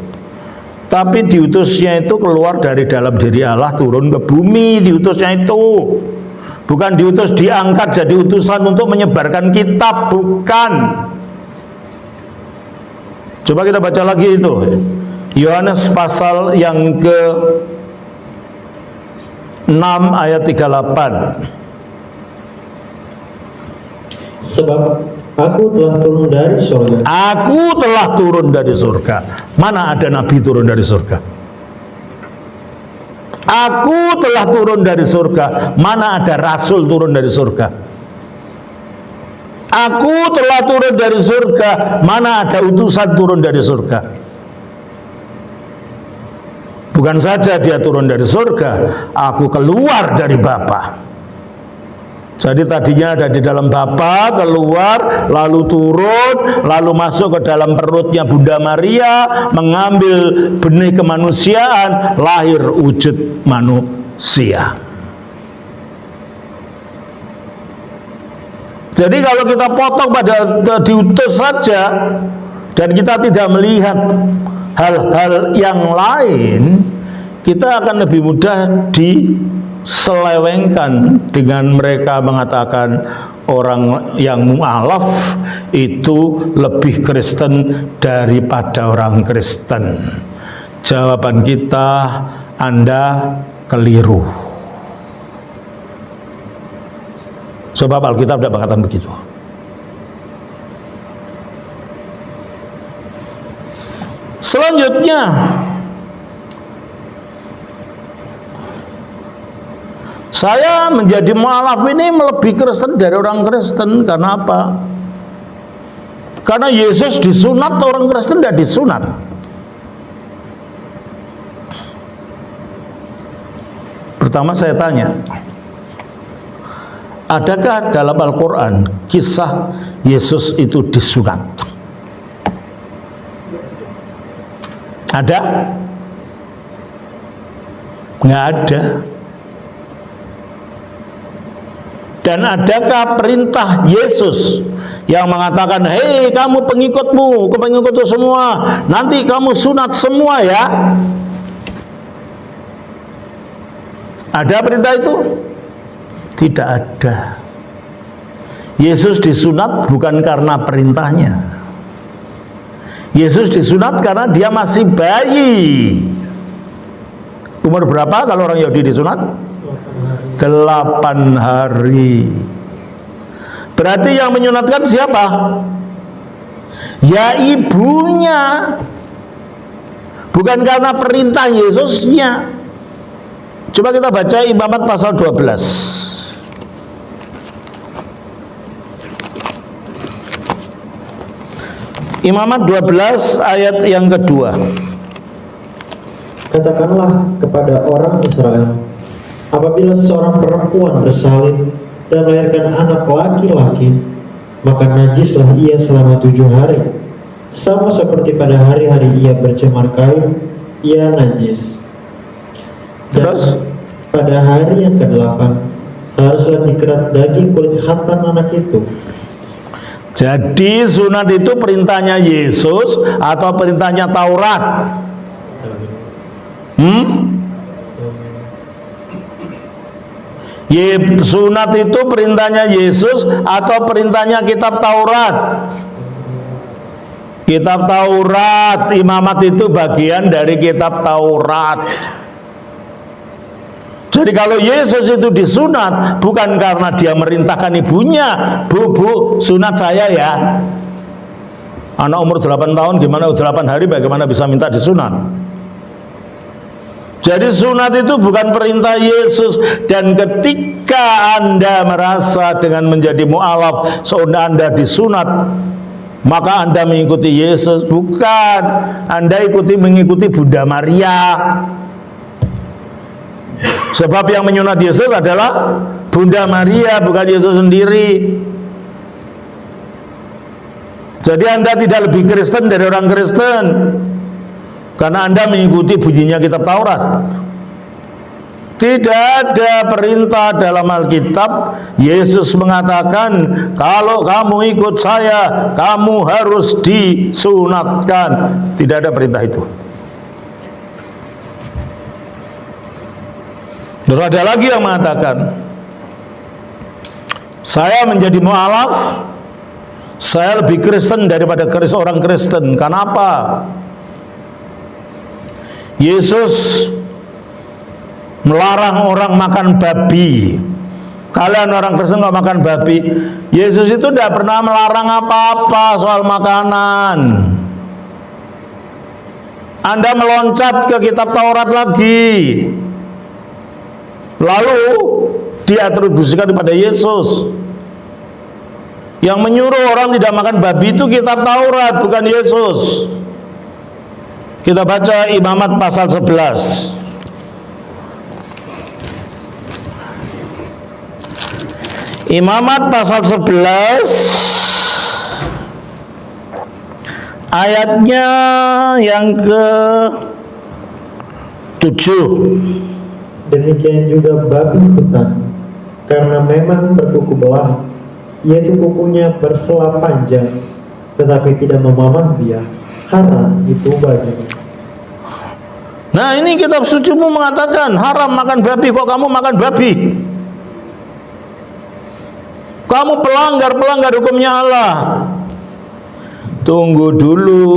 Tapi diutusnya itu keluar dari dalam diri Allah, turun ke bumi, diutusnya itu. Bukan diutus diangkat jadi utusan untuk menyebarkan kitab, bukan. Coba kita baca lagi itu. Yohanes pasal yang ke 6 ayat 38. Sebab aku telah turun dari surga. Aku telah turun dari surga. Mana ada nabi turun dari surga? Aku telah turun dari surga. Mana ada rasul turun dari surga? Aku telah turun dari surga. Mana ada utusan turun dari surga? Bukan saja dia turun dari surga, aku keluar dari Bapa. Jadi tadinya ada di dalam Bapa, keluar, lalu turun, lalu masuk ke dalam perutnya Bunda Maria, mengambil benih kemanusiaan, lahir wujud manusia. Jadi kalau kita potong pada diutus saja dan kita tidak melihat hal-hal yang lain, kita akan lebih mudah diselewengkan dengan mereka mengatakan orang yang mu'alaf itu lebih Kristen daripada orang Kristen. Jawaban kita, Anda keliru. Sebab Alkitab tidak berkata begitu. Selanjutnya, saya menjadi mu'alaf ini melebihi Kristen dari orang Kristen. Karena apa? Karena Yesus disunat, orang Kristen tidak disunat. Pertama saya tanya, adakah dalam Al-Quran kisah Yesus itu disunat? Ada? Nggak ada. Dan adakah perintah Yesus yang mengatakan, hei kamu pengikutku semua, nanti kamu sunat semua ya? Ada perintah itu? Tidak ada. Yesus disunat bukan karena perintahnya. Yesus disunat karena dia masih bayi. Umur berapa kalau orang Yahudi disunat? 8 hari. Berarti yang menyunatkan siapa? Ya ibunya. Bukan karena perintah Yesusnya. Coba kita baca Imamat pasal 12. Imamat 12 ayat yang kedua. Katakanlah kepada orang Israel, apabila seorang perempuan bersalin dan melahirkan anak laki-laki, maka najislah ia selama 7 hari. Sama seperti pada hari-hari ia bercemar kain, ia najis. Dan Terus? pada hari yang ke-8 haruslah dikerat daging kulit khatan anak itu. Jadi sunat itu perintahnya Yesus atau perintahnya Taurat? Sunat itu perintahnya Yesus atau perintahnya kitab Taurat? Kitab Taurat. Imamat itu bagian dari kitab Taurat. Jadi kalau Yesus itu disunat bukan karena dia merintahkan ibunya, bu, sunat saya ya. Anak umur 8 tahun gimana, 8 hari bagaimana bisa minta disunat? Jadi sunat itu bukan perintah Yesus. Dan ketika Anda merasa dengan menjadi mu'alaf seolah Anda disunat, maka Anda mengikuti Yesus. Bukan, Anda mengikuti Bunda Maria. Sebab yang menyunat Yesus adalah Bunda Maria, bukan Yesus sendiri. Jadi Anda tidak lebih Kristen dari orang Kristen karena Anda mengikuti bunyinya kitab Taurat. Tidak ada perintah dalam Alkitab Yesus mengatakan, kalau kamu ikut saya, kamu harus disunatkan. Tidak ada perintah itu. Terus ada lagi yang mengatakan, saya menjadi mu'alaf, saya lebih Kristen daripada orang Kristen. Kenapa? Yesus melarang orang makan babi. Kalian orang Kristen nggak makan babi. Yesus itu tidak pernah melarang apa-apa soal makanan. Anda meloncat ke kitab Taurat lagi, lalu diatribusikan kepada Yesus. Yang menyuruh orang tidak makan babi itu kitab Taurat, bukan Yesus. Kita baca Imamat pasal 11. Imamat pasal 11 ayatnya yang ke-7. Demikian juga babi hutan, karena memang berkuku belah, yaitu kukunya bersela panjang, tetapi tidak memamah dia, haram itu baginya. Nah, ini kitab sucimu mengatakan haram makan babi, kok kamu makan babi? Kamu pelanggar hukumnya Allah. Tunggu dulu.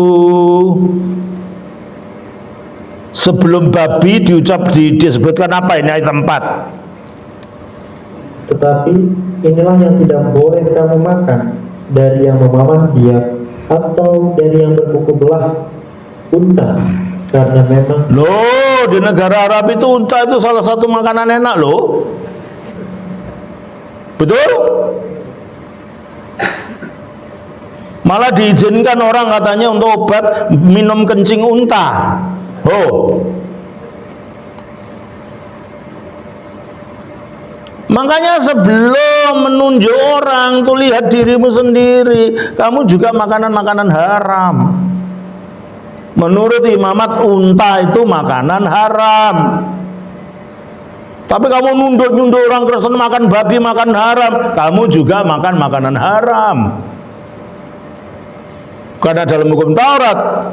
Sebelum babi disebutkan apa ini ayat 4? Tetapi inilah yang tidak boleh kamu makan, dari yang memamah dia, atau dari yang berkuku belah, unta, karena memang loh, di negara Arab itu unta itu salah satu makanan enak loh. Betul? Malah diizinkan orang katanya untuk obat minum kencing unta. Oh. Makanya sebelum menunjuk orang tuh lihat dirimu sendiri. Kamu juga makanan-makanan haram. Menurut Imamat, unta itu makanan haram. Tapi kamu nunduk-nunduk orang Kristen makan babi, makan haram. Kamu juga makan makanan haram. Karena dalam hukum Taurat,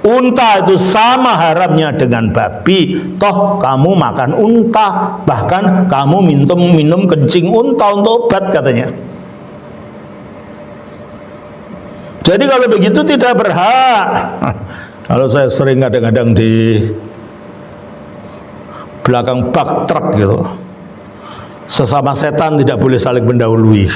unta itu sama haramnya dengan babi. Toh kamu makan unta, bahkan kamu minum kencing unta untuk obat katanya. Jadi kalau begitu tidak berhak. Kalau saya sering kadang-kadang di belakang bak truk gitu, sesama setan tidak boleh saling mendahului.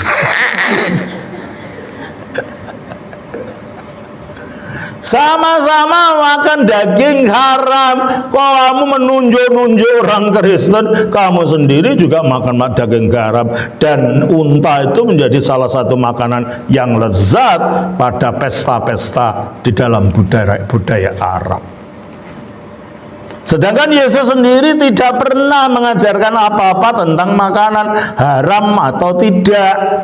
Sama-sama makan daging haram. Kok kamu menunjuk-nunjuk orang Kristen, kamu sendiri juga makan daging haram. Dan unta itu menjadi salah satu makanan yang lezat pada pesta-pesta di dalam budaya Arab. Sedangkan Yesus sendiri tidak pernah mengajarkan apa-apa tentang makanan haram atau tidak.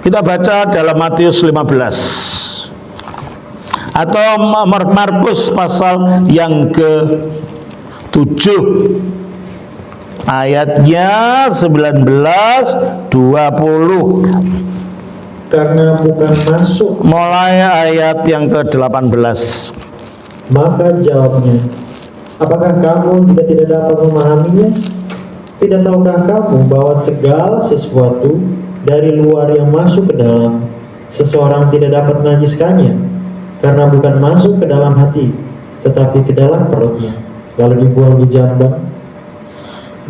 Kita baca dalam Matius 15 atau Markus pasal yang ke-7 ayatnya 19-20. Karena bukan masuk, mulai ayat yang ke-18. Maka jawabnya, apakah kamu juga tidak dapat memahaminya? Tidak tahukah kamu bahwa segala sesuatu dari luar yang masuk ke dalam, seseorang tidak dapat menajiskannya, karena bukan masuk ke dalam hati, tetapi ke dalam perutnya, lalu dibuang di jamban.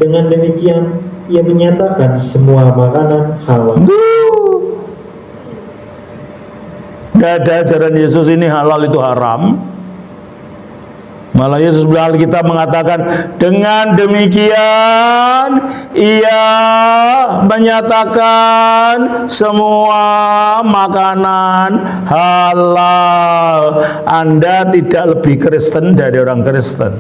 Dengan demikian, ia menyatakan semua makanan halal. Tidak ada ajaran Yesus ini halal itu haram. Malah Yesus kita mengatakan dengan demikian ia menyatakan semua makanan halal. Anda tidak lebih Kristen dari orang Kristen.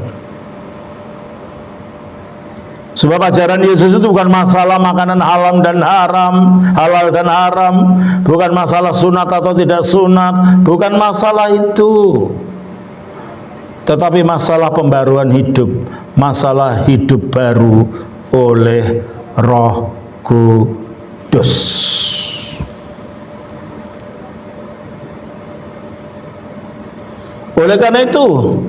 Sebab ajaran Yesus itu bukan masalah makanan halal dan haram, bukan masalah sunat atau tidak sunat, bukan masalah itu. Tetapi masalah pembaruan hidup, masalah hidup baru oleh Roh Kudus. Oleh karena itu,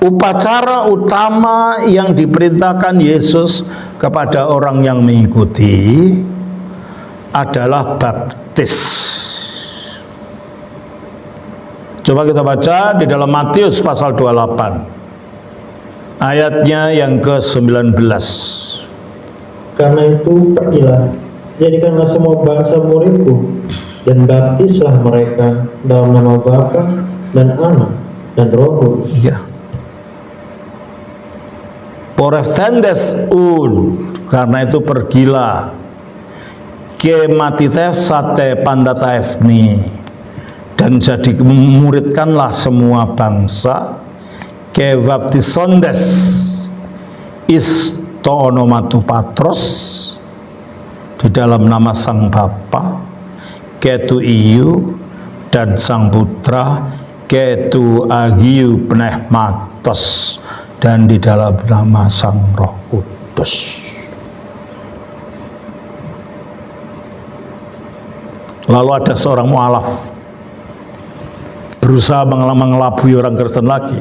upacara utama yang diperintahkan Yesus kepada orang yang mengikuti adalah baptis. Coba kita baca di dalam Matius pasal 28 ayatnya yang ke-19. Karena itu pergilah, jadikanlah semua bangsa muridku, dan baptislah mereka dalam nama Bapa dan Anak dan Roh Kudus. Ya. Poreftendes karena itu pergilah, ke matitef sate pandatefni, dan jadi muridkanlah semua bangsa, ke baptisondes isto onomatu patros, di dalam nama Sang Bapa, ketu iu dan Sang Putra, ketu agiu pneumatos, dan di dalam nama Sang Roh Kudus. Lalu ada seorang mualaf berusaha mengelabui orang Kristen lagi.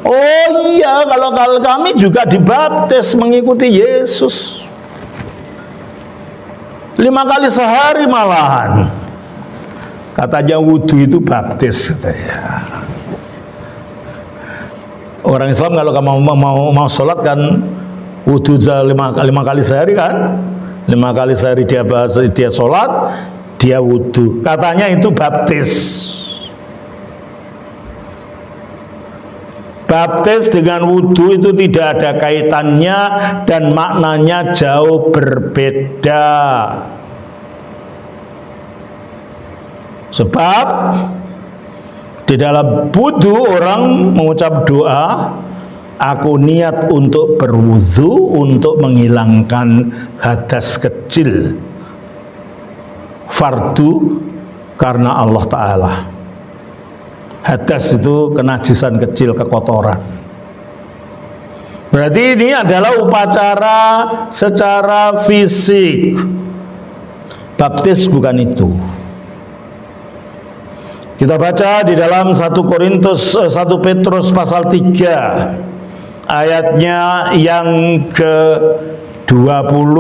Oh iya, kalau kami juga dibaptis mengikuti Yesus 5 kali sehari malahan. Katanya wudhu itu baptis. Orang Islam kalau kamu mau sholat kan wudhu 5 kali sehari kan, 5 kali sehari dia sholat, dia wudhu. Katanya itu baptis. Baptis dengan wudhu itu tidak ada kaitannya dan maknanya jauh berbeda. Sebab di dalam wudhu orang mengucap doa, aku niat untuk berwudhu untuk menghilangkan hadas kecil, fardu karena Allah Ta'ala. Hadas itu kenajisan kecil, kekotoran. Berarti ini adalah upacara secara fisik. Baptis bukan itu. Kita baca di dalam 1 Petrus pasal 3 ayatnya yang ke-20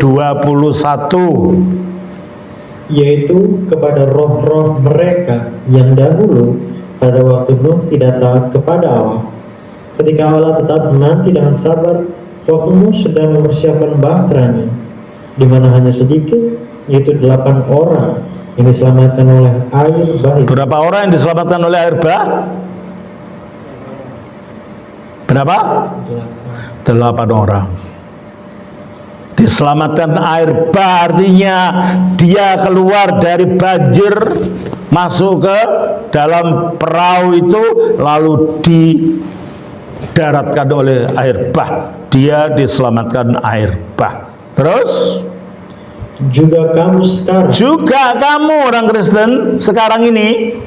21, yaitu kepada roh-roh mereka yang dahulu pada waktu Nuh tidak taat kepada Allah, ketika Allah tetap menanti dengan sabar waktu Nuh sedang mempersiapkan bahteranya, di mana hanya sedikit, yaitu 8 orang yang diselamatkan oleh air bah. Berapa orang yang diselamatkan oleh air bah? Berapa? 8 orang. Diselamatkan air bah artinya dia keluar dari banjir, masuk ke dalam perahu itu, lalu didaratkan oleh air bah. Dia diselamatkan air bah. Terus juga kamu sekarang, juga kamu orang Kristen sekarang ini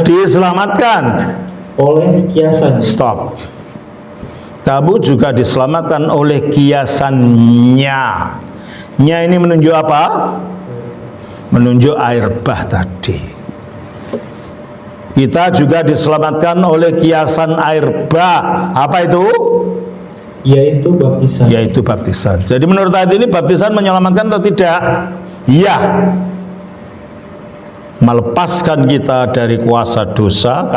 diselamatkan oleh kiasan. Stop. Kamu juga diselamatkan oleh kiasannya. Nya ini menunjuk apa? Menunjuk air bah tadi. Kita juga diselamatkan oleh kiasan air bah. Apa itu? Yaitu baptisan. Yaitu baptisan. Jadi menurut ayat ini baptisan menyelamatkan atau tidak? Iya. Melepaskan kita dari kuasa dosa.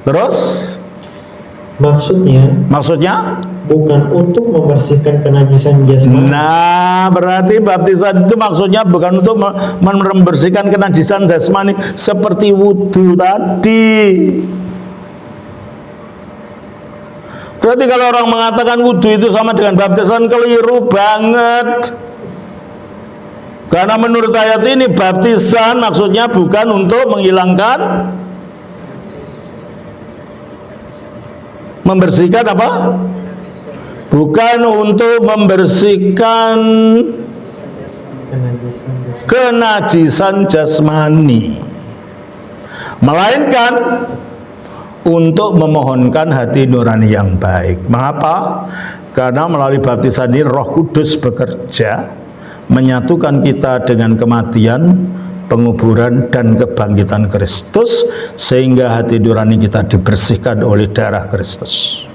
Terus? Maksudnya? Bukan untuk membersihkan kenajisan jasmani. Nah, berarti baptisan itu maksudnya bukan untuk membersihkan kenajisan jasmani seperti wudhu tadi. Berarti kalau orang mengatakan wudhu itu sama dengan baptisan, keliru banget. Karena menurut ayat ini baptisan maksudnya bukan untuk menghilangkan, membersihkan apa? Bukan untuk membersihkan kenajisan jasmani, melainkan untuk memohonkan hati nurani yang baik. Mengapa? Karena melalui baptisan ini Roh Kudus bekerja menyatukan kita dengan kematian, penguburan dan kebangkitan Kristus, sehingga hati nurani kita dibersihkan oleh darah Kristus.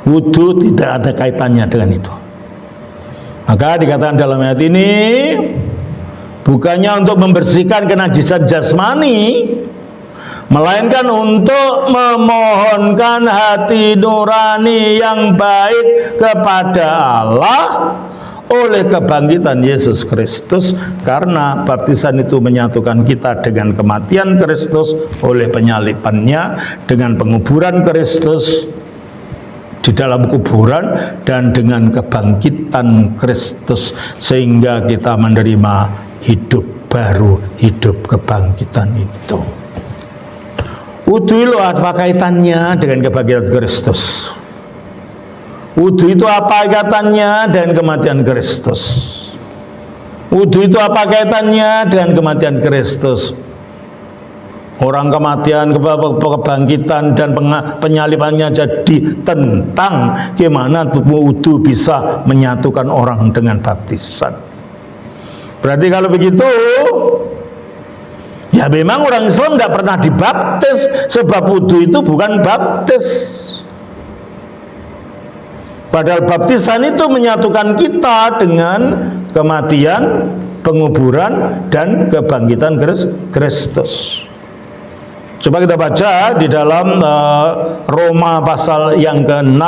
Wudhu tidak ada kaitannya dengan itu. Maka dikatakan dalam ayat ini bukannya untuk membersihkan kenajisan jasmani, melainkan untuk memohonkan hati nurani yang baik kepada Allah oleh kebangkitan Yesus Kristus. Karena baptisan itu menyatukan kita dengan kematian Kristus oleh penyalibannya, dengan penguburan Kristus di dalam kuburan, dan dengan kebangkitan Kristus, sehingga kita menerima hidup baru, hidup kebangkitan itu. Wudu itu apa kaitannya dengan kebangkitan Kristus? Wudu itu apa kaitannya dengan kematian Kristus? Wudu itu apa kaitannya dengan kematian Kristus? Orang kematian, kebangkitan, dan penyalibannya jadi tentang gimana wudu bisa menyatukan orang dengan baptisan. Berarti kalau begitu, ya memang orang Islam tidak pernah dibaptis, sebab wudu itu bukan baptis. Padahal baptisan itu menyatukan kita dengan kematian, penguburan, dan kebangkitan Kristus. Coba kita baca di dalam Roma pasal yang ke-6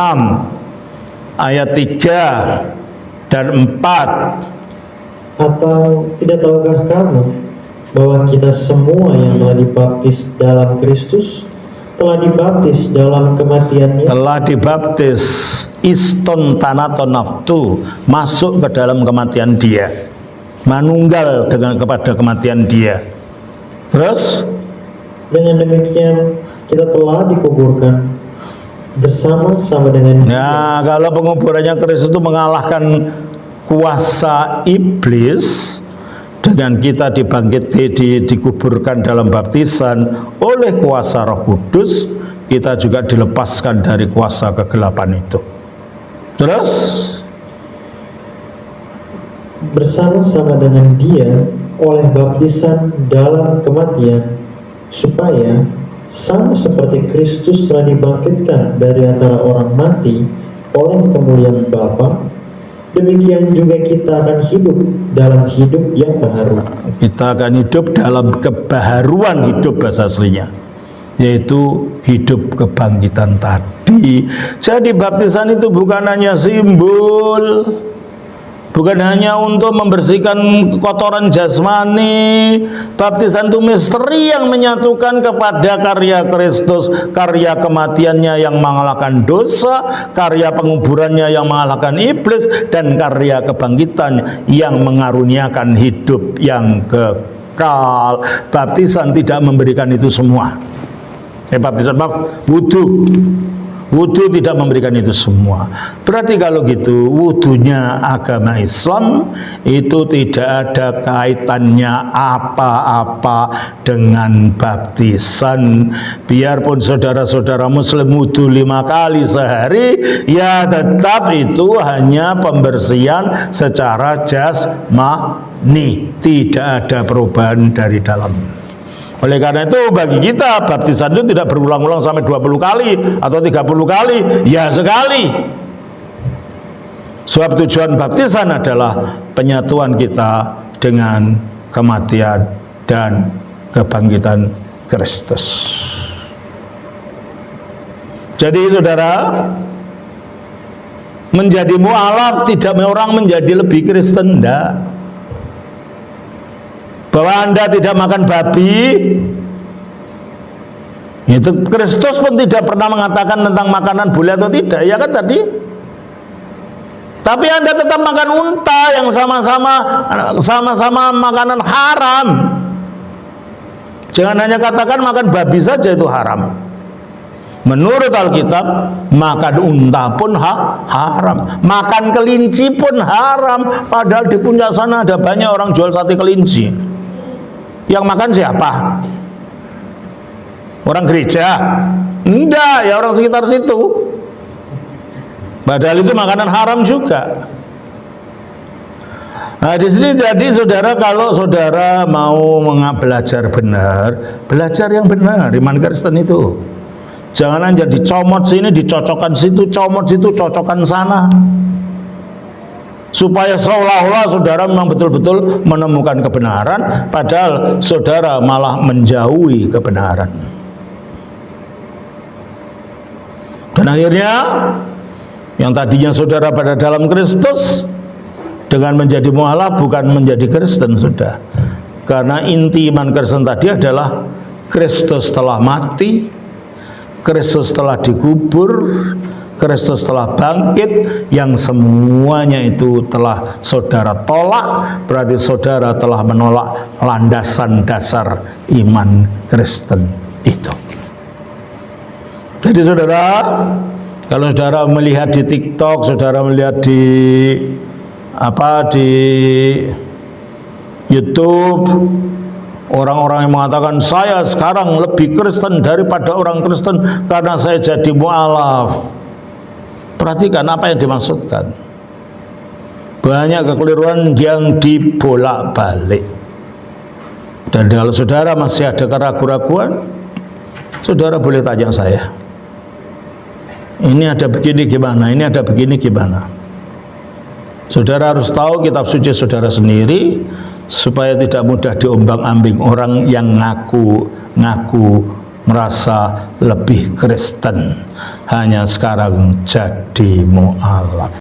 ayat 3 dan 4. Atau tidak tahukah kamu bahwa kita semua yang telah dibaptis dalam Kristus telah dibaptis dalam kematiannya? Telah dibaptis iston tanaton naftu, masuk ke dalam kematian dia, manunggal dengan kepada kematian dia. Terus dengan demikian kita telah dikuburkan bersama-sama dengan dia. Nah, kalau penguburannya Kristus itu mengalahkan kuasa iblis, dengan kita dikuburkan dalam baptisan oleh kuasa Roh Kudus, kita juga dilepaskan dari kuasa kegelapan itu. Terus bersama-sama dengan dia oleh baptisan dalam kematian, supaya sama seperti Kristus telah dibangkitkan dari antara orang mati oleh kemuliaan Bapa, demikian juga kita akan hidup dalam hidup yang baru. Kita akan hidup dalam kebaharuan hidup, bahasa aslinya, yaitu hidup kebangkitan tadi. Jadi baptisan itu bukan hanya simbol, bukan hanya untuk membersihkan kotoran jasmani. Baptisan itu misteri yang menyatukan kepada karya Kristus, karya kematiannya yang mengalahkan dosa, karya penguburannya yang mengalahkan iblis, dan karya kebangkitan yang mengaruniakan hidup yang kekal. Baptisan tidak memberikan itu semua. Baptisan, wudu tidak memberikan itu semua. Berarti kalau gitu, wudunya agama Islam itu tidak ada kaitannya apa-apa dengan baptisan. Biarpun saudara-saudara muslim wudu 5 kali sehari, ya tetap itu hanya pembersihan secara jasmani, tidak ada perubahan dari dalam. Oleh karena itu bagi kita baptisan itu tidak berulang-ulang sampai 20 kali atau 30 kali, ya sekali. Sebab tujuan baptisan adalah penyatuan kita dengan kematian dan kebangkitan Kristus. Jadi saudara, menjadi mu'alaf tidak orang menjadi lebih Kristen, enggak. Bahwa Anda tidak makan babi, itu Kristus pun tidak pernah mengatakan tentang makanan bule atau tidak, ya kan tadi. Tapi Anda tetap makan unta yang sama-sama makanan haram. Jangan hanya katakan makan babi saja itu haram. Menurut Alkitab, makan unta pun haram, makan kelinci pun haram. Padahal di puncak sana ada banyak orang jual sate kelinci. Yang makan siapa? Orang gereja? Enggak, ya orang sekitar situ. Padahal itu makanan haram juga. Nah, di sini jadi saudara, kalau saudara mau belajar benar, belajar yang benar iman Kristen itu. Jangan hanya dicomot sini, dicocokkan situ, comot situ, cocokkan sana. supaya seolah-olah saudara memang betul-betul menemukan kebenaran, padahal saudara malah menjauhi kebenaran. Dan akhirnya yang tadinya saudara pada dalam Kristus dengan menjadi mualaf bukan menjadi Kristen sudah. Karena inti iman Kristen tadi adalah Kristus telah mati, Kristus telah dikubur, Kristus telah bangkit, yang semuanya itu telah saudara tolak. Berarti saudara telah menolak landasan dasar iman Kristen itu. Jadi saudara, kalau saudara melihat di TikTok, saudara melihat di YouTube, orang-orang yang mengatakan saya sekarang lebih Kristen daripada orang Kristen karena saya jadi mualaf. Perhatikan apa yang dimaksudkan. Banyak kekeliruan yang dibolak-balik. Dan kalau saudara masih ada keraguan-keraguan, saudara boleh tanya saya. Ini ada begini gimana, ini ada begini gimana. Saudara harus tahu kitab suci saudara sendiri, supaya tidak mudah diombang-ambing orang yang ngaku merasa lebih Kristen, hanya sekarang jadi mualaf.